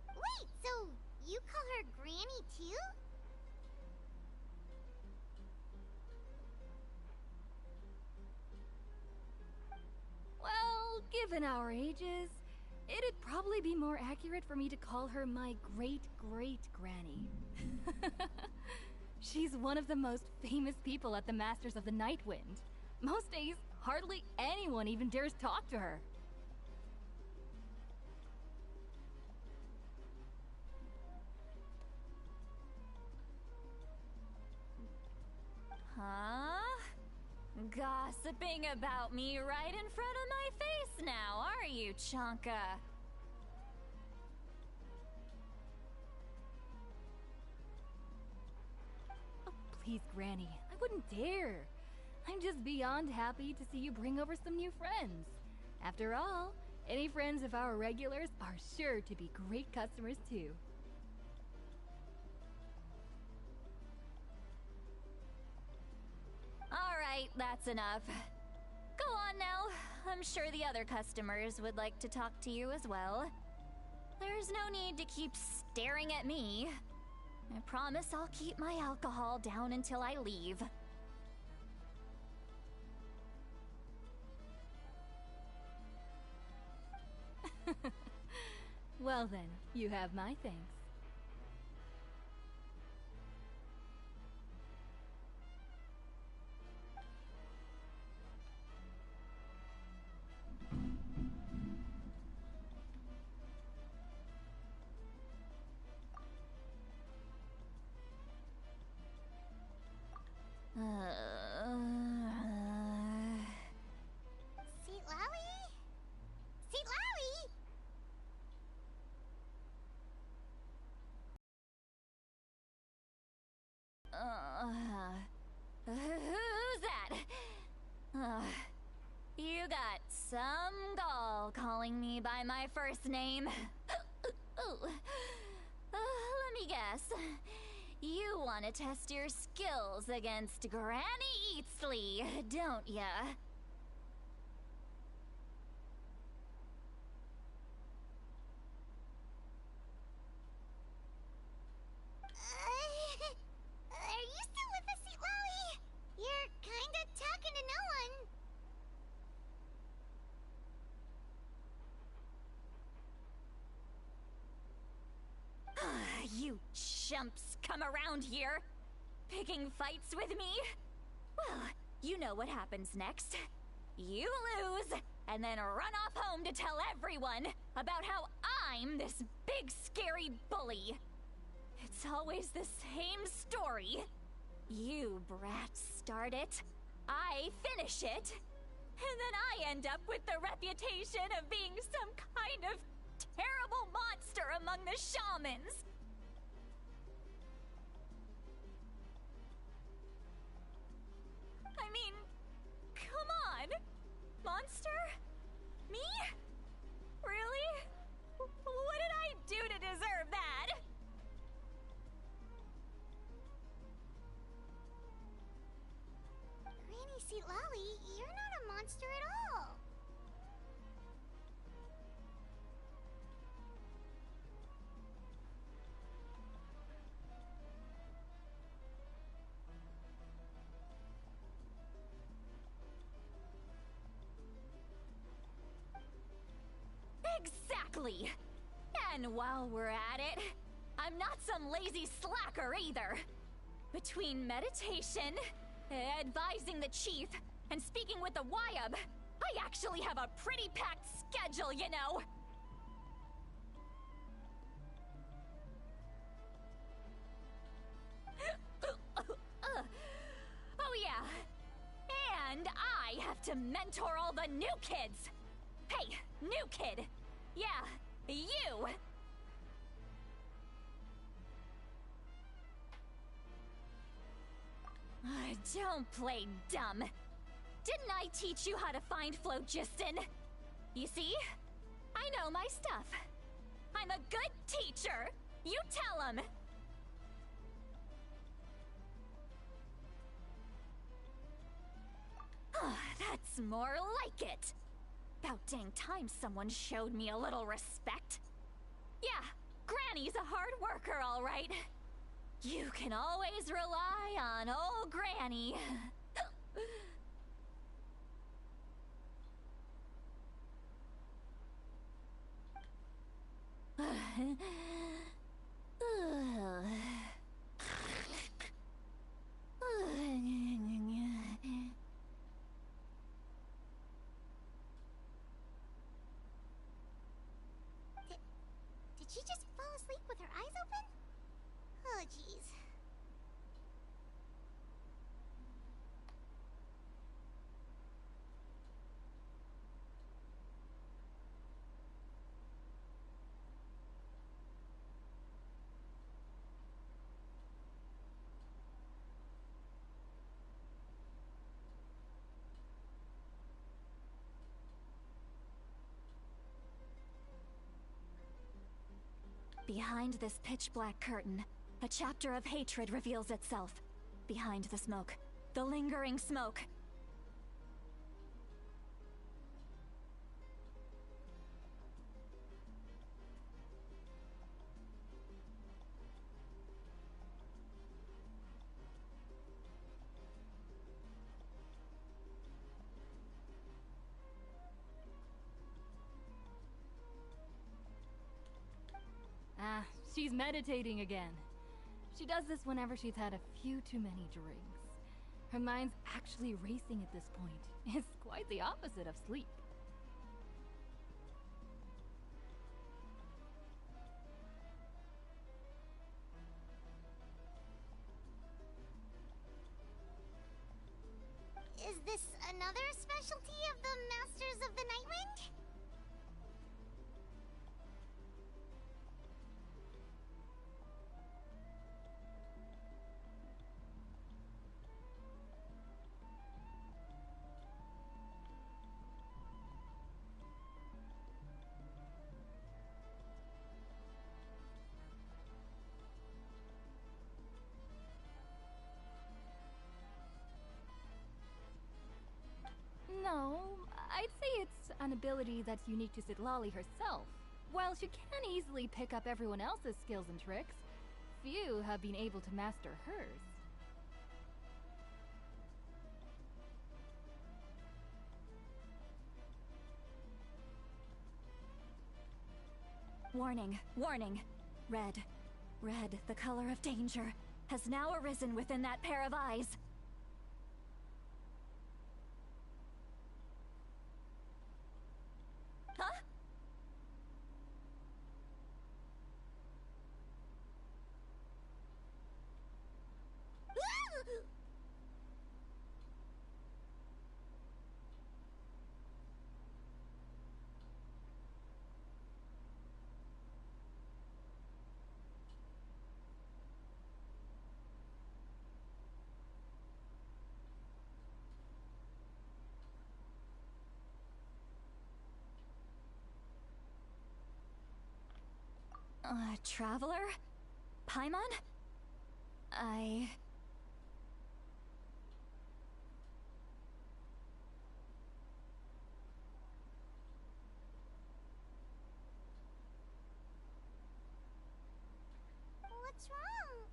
Wait, so you call her Granny too? Given our ages, it'd probably be more accurate for me to call her my great-great-granny. She's one of the most famous people at the Masters of the Nightwind. Most days, hardly anyone even dares talk to her. Huh? Gossiping about me right in front of my face now, are you, Chonka? Oh, please, Granny, I wouldn't dare. I'm just beyond happy to see you bring over some new friends. After all, any friends of our regulars are sure to be great customers too. Alright, that's enough. Go on now. I'm sure the other customers would like to talk to you as well. There's no need to keep staring at me. I promise I'll keep my alcohol down until I leave. Well then, you have my thanks. Seat Lally? Seat Lally? Who's that? You got some gall calling me by my first name. Let me guess. You want to test your skills against Granny Eatsley, don't ya? Are you still with us, Seat Lally? You're kinda talking to no one. You chumps come around here, picking fights with me? Well, you know what happens next. You lose, and then run off home to tell everyone about how I'm this big scary bully. It's always the same story. You brats start it, I finish it, and then I end up with the reputation of being some kind of terrible monster among the shamans. I mean, come on! Monster? Me? Really? What did I do to deserve that? Granny Seat Lally, you're not a monster at all. Exactly! And while we're at it, I'm not some lazy slacker either. Between meditation, advising the chief, and speaking with the Wyab, I actually have a pretty packed schedule, you know! Oh yeah! And I have to mentor all the new kids! Hey, new kid! Yeah, you! Don't play dumb. Didn't I teach you how to find phlogiston? You see? I know my stuff. I'm a good teacher! You tell him! That's more like it! About dang time someone showed me a little respect. Yeah, Granny's a hard worker, all right. You can always rely on old Granny. Did she just fall asleep with her eyes open? Oh, jeez. Behind this pitch-black curtain, a chapter of hatred reveals itself. Behind the smoke, the lingering smoke. Ah, she's meditating again. She does this whenever she's had a few too many drinks. Her mind's actually racing at this point. It's quite the opposite of sleep. Is this another specialty of the Masters of the Nightwind? No, I'd say it's an ability that's unique to Citlali herself. While she can easily pick up everyone else's skills and tricks, few have been able to master hers. Warning, warning. Red, the color of danger, has now arisen within that pair of eyes. Huh? Traveler? Paimon? What's wrong?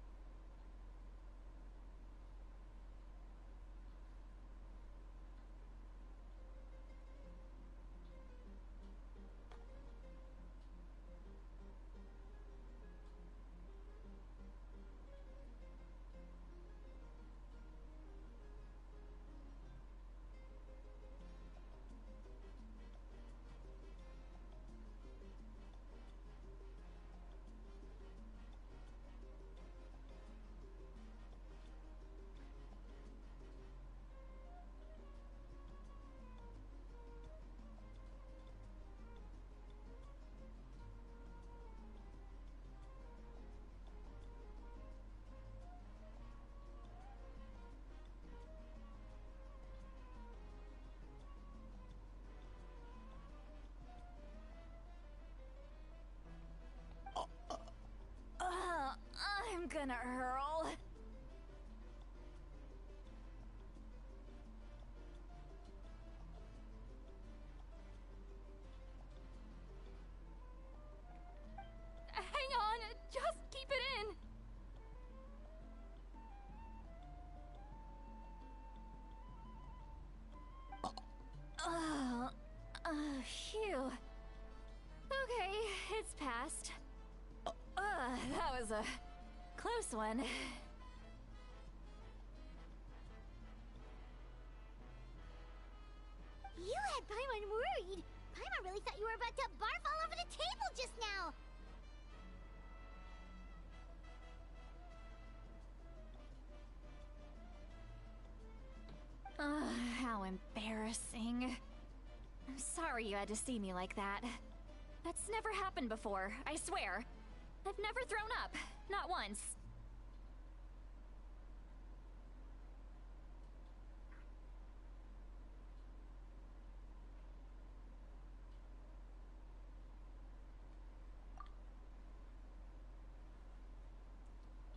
I'm gonna hurl. Hang on, just keep it in. Phew. Okay, it's passed. was a close one. You had Paimon worried! Paimon really thought you were about to barf all over the table just now! How embarrassing. I'm sorry you had to see me like that. That's never happened before, I swear. I've never thrown up. Not once.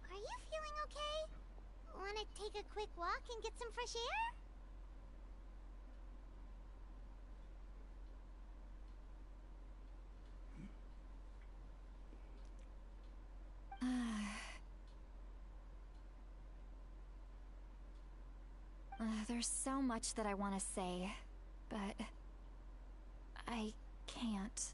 Are you feeling okay? Wanna take a quick walk and get some fresh air? There's so much that I want to say, but I can't.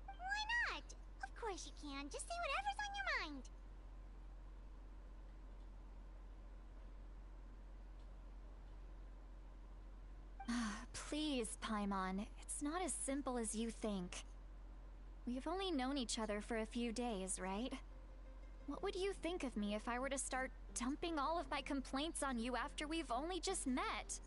Why not? Of course you can. Just say whatever's on your mind. Please, Paimon. It's not as simple as you think. We've only known each other for a few days, right? What would you think of me if I were to start dumping all of my complaints on you after we've only just met?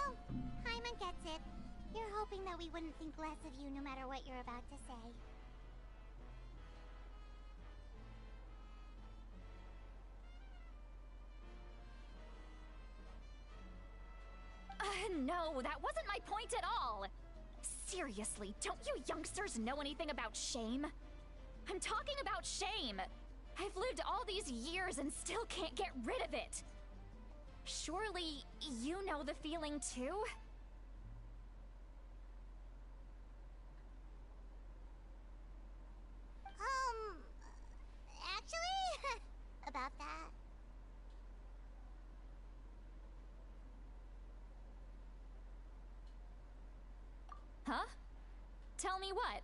Oh, Paimon gets it. You're hoping that we wouldn't think less of you no matter what you're about to say. No, that wasn't my point at all! Seriously, don't you youngsters know anything about shame? I'm talking about shame! I've lived all these years and still can't get rid of it! Surely, you know the feeling too? Actually, about that. Huh? Tell me what?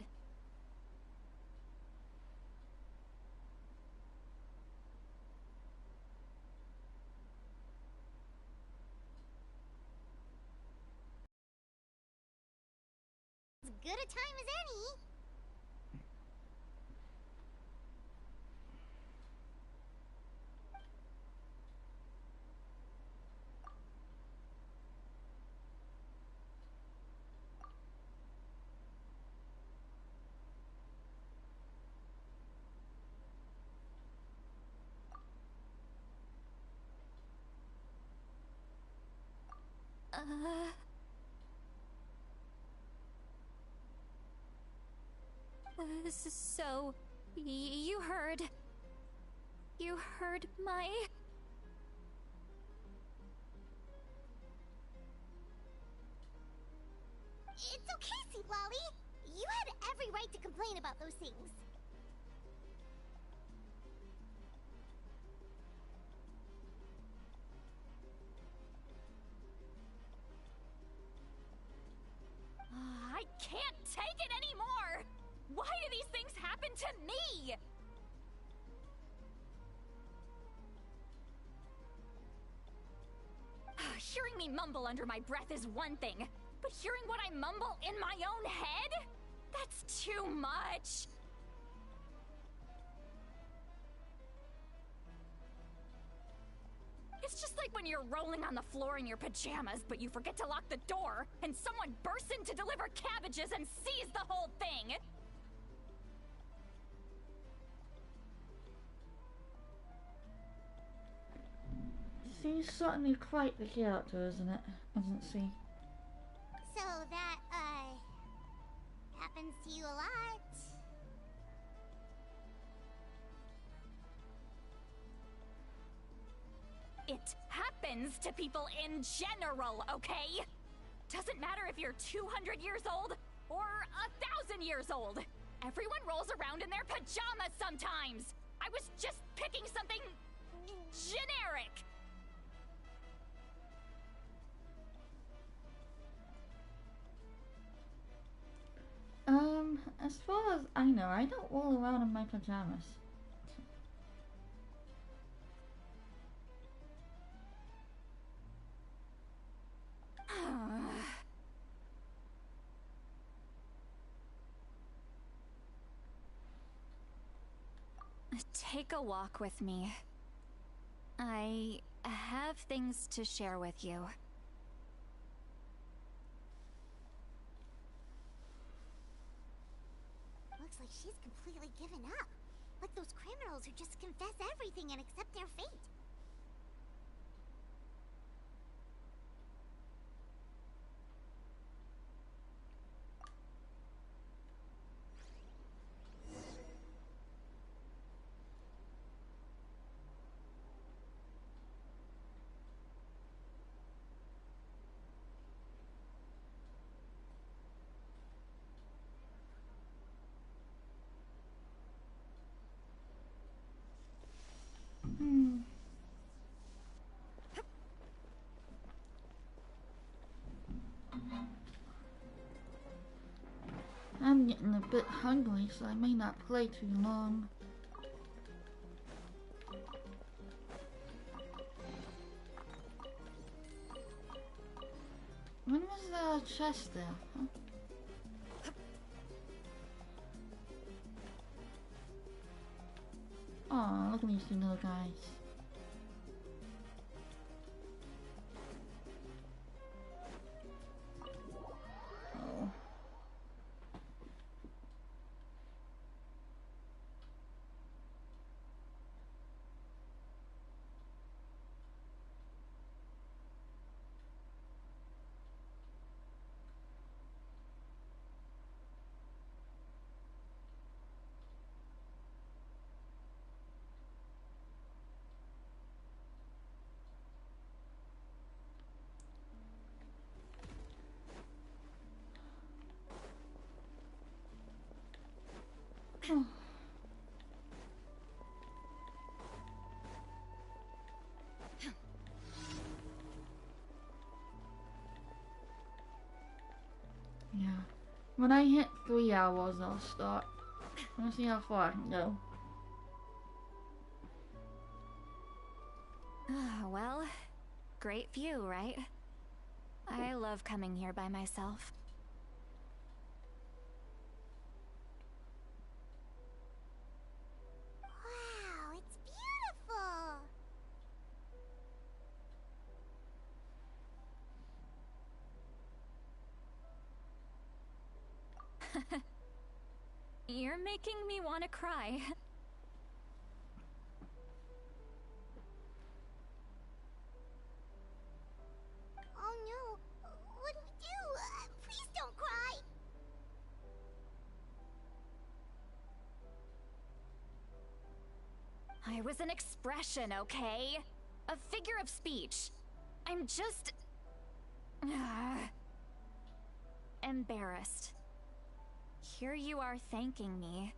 As good a time as any. So, you heard my... It's okay, Sweet Lolly. You had every right to complain about those things. I can't me mumble under my breath is one thing, but hearing what I mumble in my own head? That's too much! It's just like when you're rolling on the floor in your pajamas, but you forget to lock the door, and someone bursts in to deliver cabbages and sees the whole thing! She's certainly quite the character, isn't it? Isn't she? So that, happens to you a lot? It happens to people in general, okay? Doesn't matter if you're 200 years old or 1,000 years old. Everyone rolls around in their pajamas sometimes. I was just picking something generic. As far as I know, I don't roll around in my pajamas. Take a walk with me. I have things to share with you. Looks like she's completely given up. Like those criminals who just confess everything and accept their fate. I'm getting a bit hungry, so I may not play too long. When was the chest there? Huh? Aw, look at these two little guys. Oh. Oh. Yeah. When I hit 3 hours, I'll start. Let's see how far I can go. Well, great view, right? I love coming here by myself. Wow, it's beautiful! You're making me want to cry. Oh no, what do we do? Please don't cry! I was an expression, okay? A figure of speech. I'm just... embarrassed. Here you are thanking me,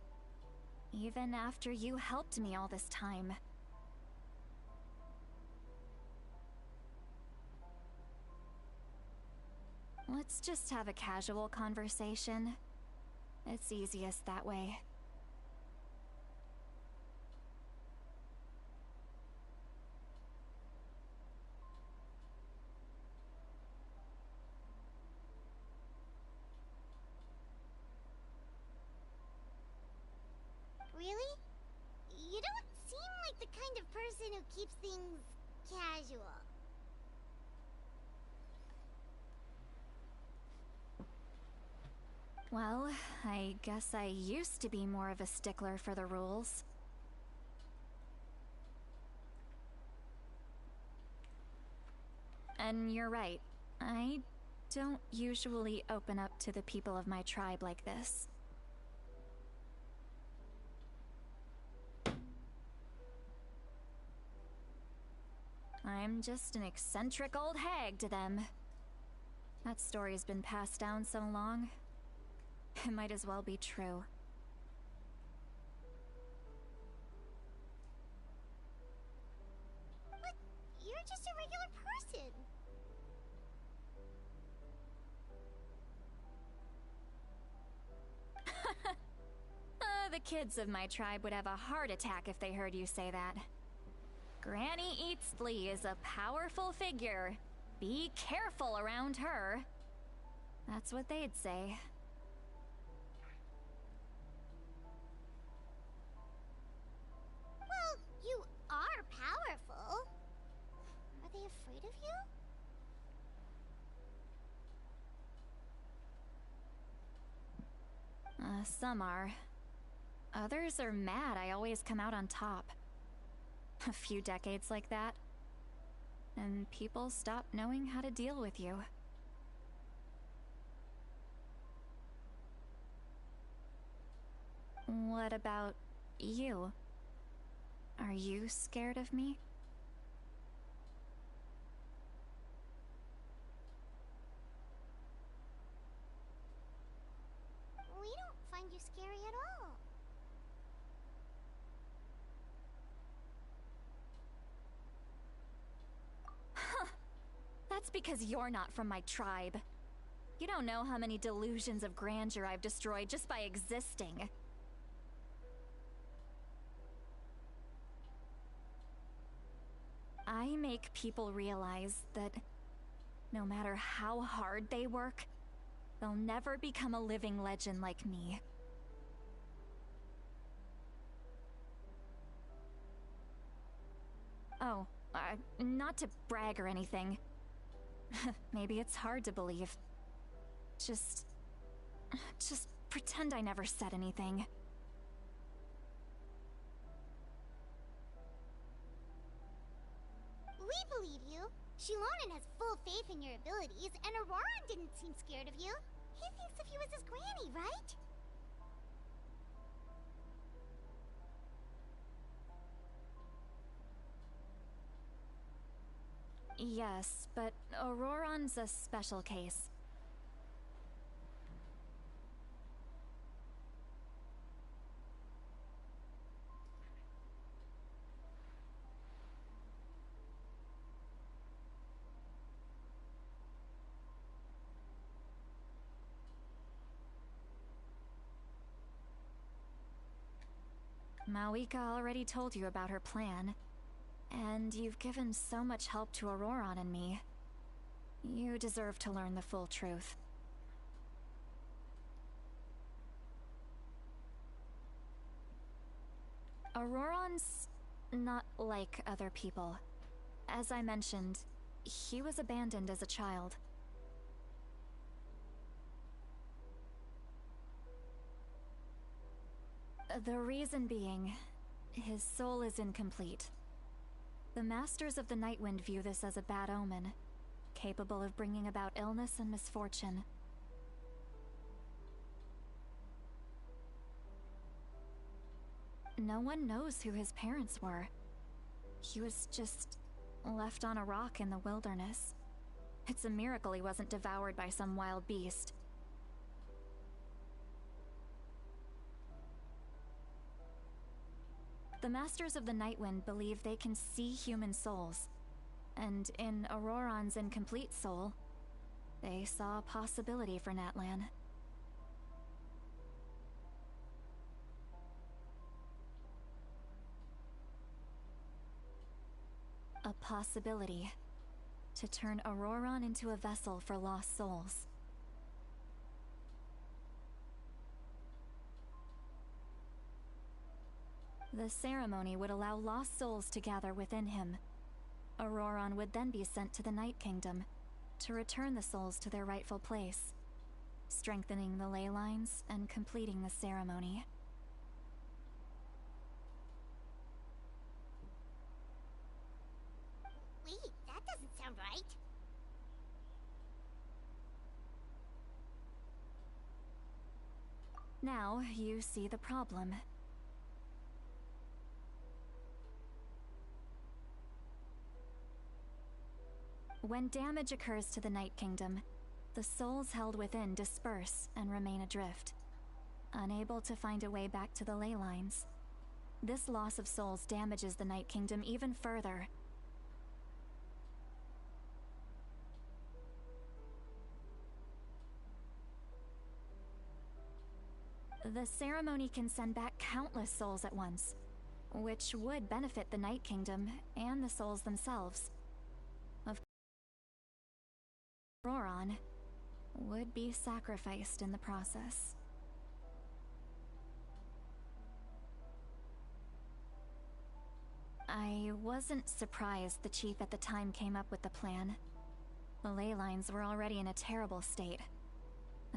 even after you helped me all this time. Let's just have a casual conversation. It's easiest that way. kind of person who keeps things casual. Well, I guess I used to be more of a stickler for the rules. And you're right. I don't usually open up to the people of my tribe like this. I'm just an eccentric old hag to them. That story's been passed down so long, it might as well be true. But you're just a regular person. The kids of my tribe would have a heart attack if they heard you say that. Granny Eatsley is a powerful figure. Be careful around her. That's what they'd say. Well, you are powerful. Are they afraid of you? Some are. Others are mad I always come out on top. A few decades like that, and people stop knowing how to deal with you. What about you? Are you scared of me? We don't find you scary at all. That's because you're not from my tribe. You don't know how many delusions of grandeur I've destroyed just by existing. I make people realize that no matter how hard they work, they'll never become a living legend like me. Oh, not to brag or anything. Maybe it's hard to believe. Just pretend I never said anything. We believe you. Shilonen has full faith in your abilities, and Auroran didn't seem scared of you. He thinks of you as his granny, right? Yes, but Auroran's a special case. Mawika already told you about her plan. And you've given so much help to Auroran and me. You deserve to learn the full truth. Auroran's not like other people. As I mentioned, he was abandoned as a child. The reason being, his soul is incomplete. The Masters of the Nightwind view this as a bad omen, capable of bringing about illness and misfortune. No one knows who his parents were. He was just left on a rock in the wilderness. It's a miracle he wasn't devoured by some wild beast. The Masters of the Nightwind believe they can see human souls, and in Auroran's incomplete soul, they saw a possibility for Natlan. A possibility to turn Auroran into a vessel for lost souls. The ceremony would allow lost souls to gather within him. Auroron would then be sent to the Night Kingdom to return the souls to their rightful place, strengthening the ley lines and completing the ceremony. Wait, that doesn't sound right. Now you see the problem. When damage occurs to the Night Kingdom, the souls held within disperse and remain adrift, unable to find a way back to the ley lines. This loss of souls damages the Night Kingdom even further. The ceremony can send back countless souls at once, which would benefit the Night Kingdom and the souls themselves. Of course, Auroron would be sacrificed in the process. I wasn't surprised the chief at the time came up with the plan. The ley lines were already in a terrible state.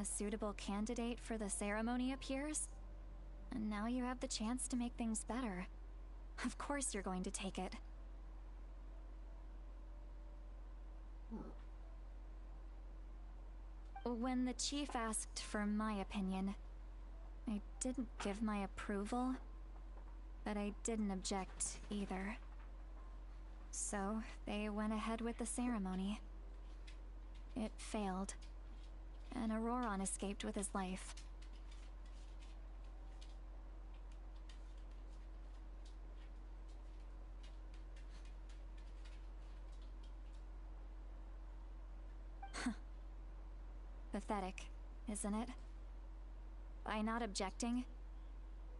A suitable candidate for the ceremony appears, and now you have the chance to make things better. Of course you're going to take it. When the chief asked for my opinion, I didn't give my approval, but I didn't object either. So they went ahead with the ceremony. It failed, and Auroron escaped with his life. Pathetic, isn't it? By not objecting,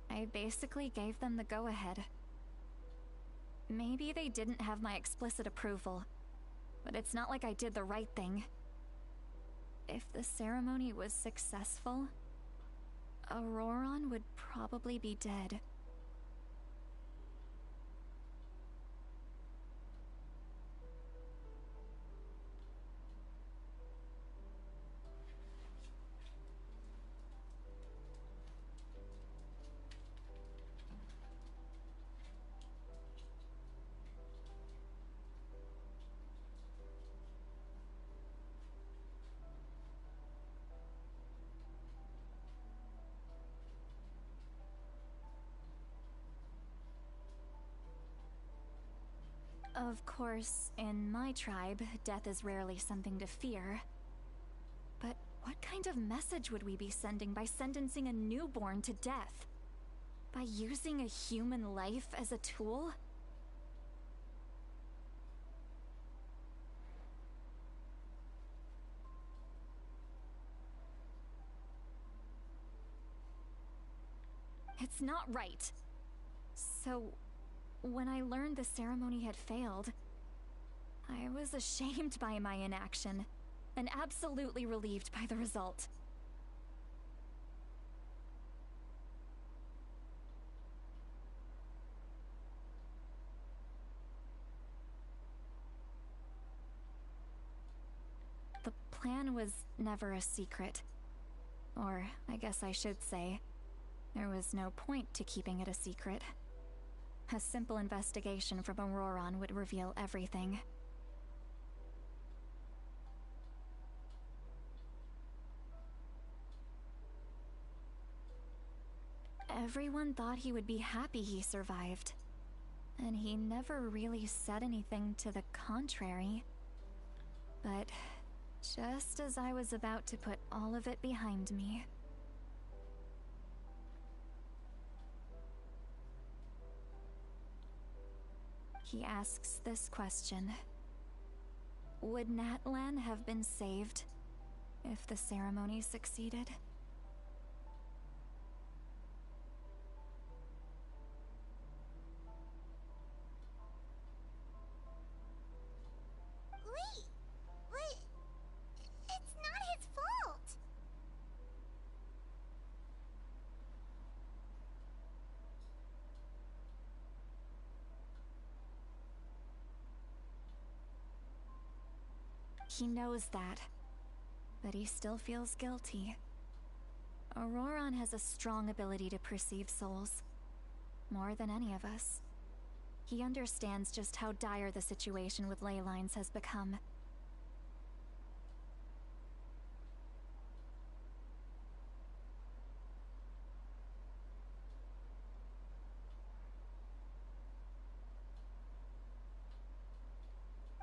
I basically gave them the go-ahead. Maybe they didn't have my explicit approval, but it's not like I did the right thing. If the ceremony was successful, Auroron would probably be dead. Of course, in my tribe, death is rarely something to fear. But what kind of message would we be sending by sentencing a newborn to death? By using a human life as a tool? It's not right. So, when I learned the ceremony had failed, I was ashamed by my inaction, and absolutely relieved by the result. The plan was never a secret. Or, I guess I should say, there was no point to keeping it a secret. A simple investigation from Auroron would reveal everything. Everyone thought he would be happy he survived, and he never really said anything to the contrary. But just as I was about to put all of it behind me, he asks this question. Would Natlan have been saved if the ceremony succeeded? Wait, but it's not his fault. He knows that. But he still feels guilty. Auroron has a strong ability to perceive souls. More than any of us. He understands just how dire the situation with ley lines has become.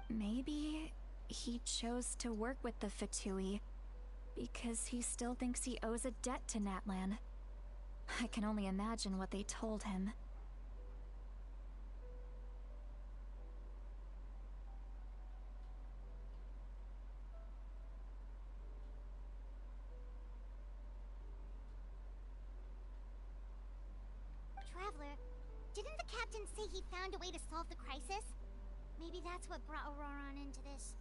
Maybe he chose to work with the Fatui because he still thinks he owes a debt to Natlan. I can only imagine what they told him. Traveler, didn't the captain say he found a way to solve the crisis? Maybe that's what brought Auroron into this.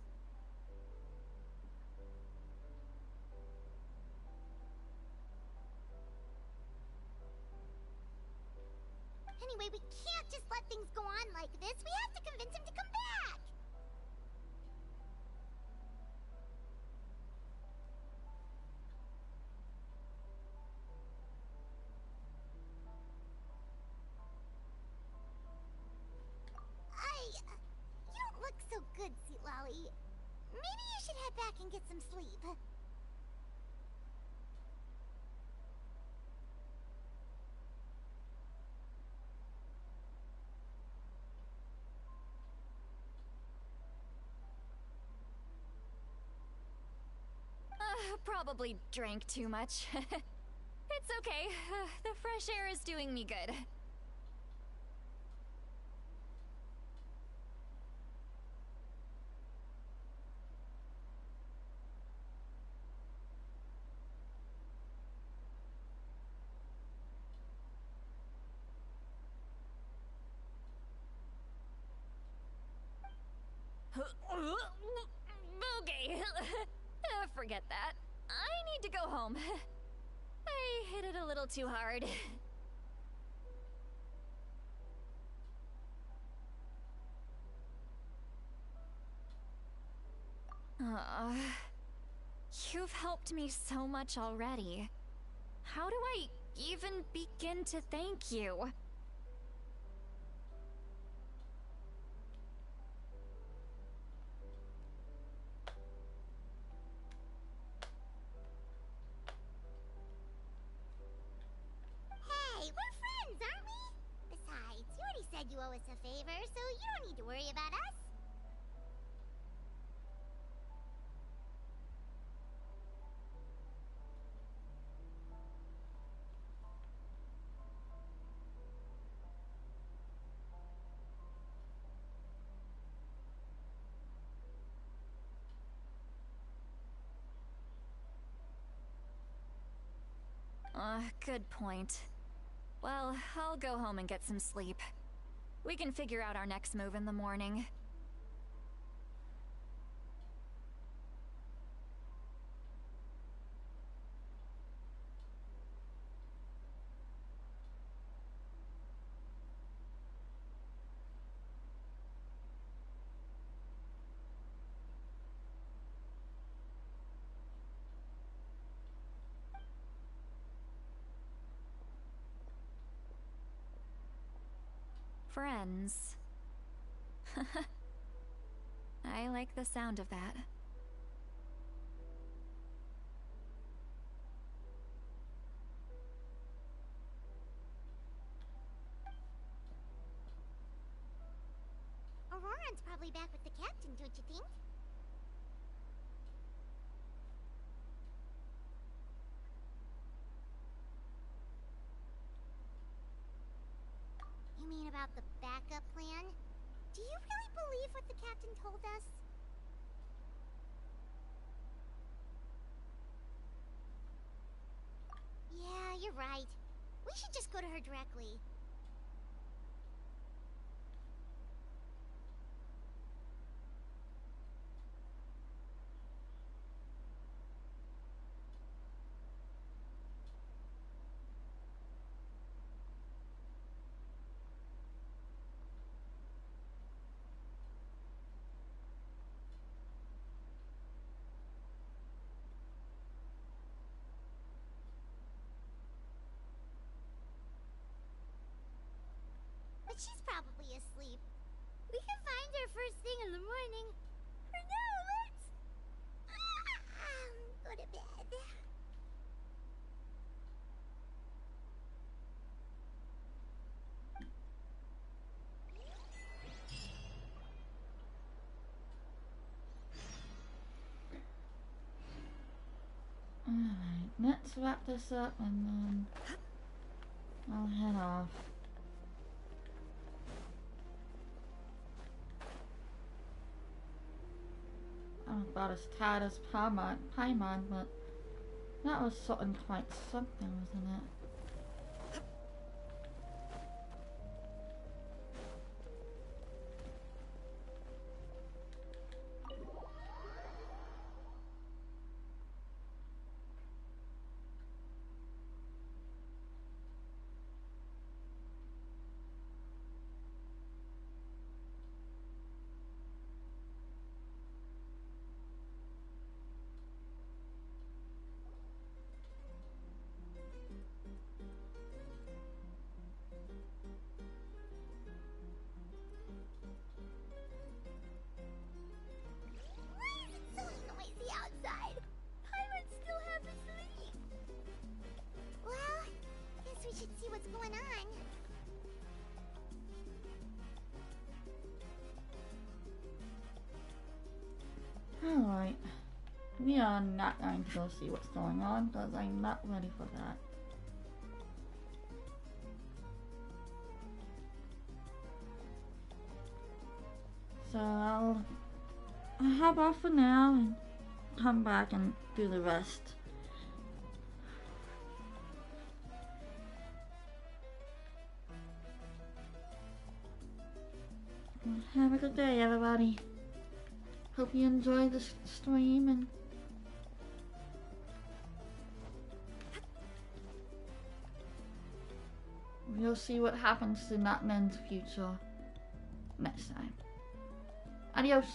Anyway, we can't just let things go on like this. We have to convince him to come back! You don't look so good, Sweet Lolly. Maybe you should head back and get some sleep. Probably drank too much. It's okay. The fresh air is doing me good. Okay. Forget that. I need to go home. I hit it a little too hard. You've helped me so much already. How do I even begin to thank you? Hey, we're friends, aren't we? Besides, you already said you owe us a favor, so you don't need to worry about us. Good point. Well, I'll go home and get some sleep. We can figure out our next move in the morning. Friends. I like the sound of that. Auroron's probably back with the captain, don't you think? You mean about the backup plan? Do you really believe what the captain told us? Yeah, you're right. We should just go to her directly. She's probably asleep. We can find her first thing in the morning. For now, let's... go to bed. Alright, let's wrap this up and then I'll head off. I'm about as tired as Paimon, but that was something quite something, wasn't it? So noisy outside. Pirates still have asleep. Well, guess we should see what's going on. Alright. We are not going to go see what's going on because I'm not ready for that. So I'll hop off for now and come back and do the rest. Have a good day, everybody. Hope you enjoy the stream and we'll see what happens to Natlan's future next time. Adios.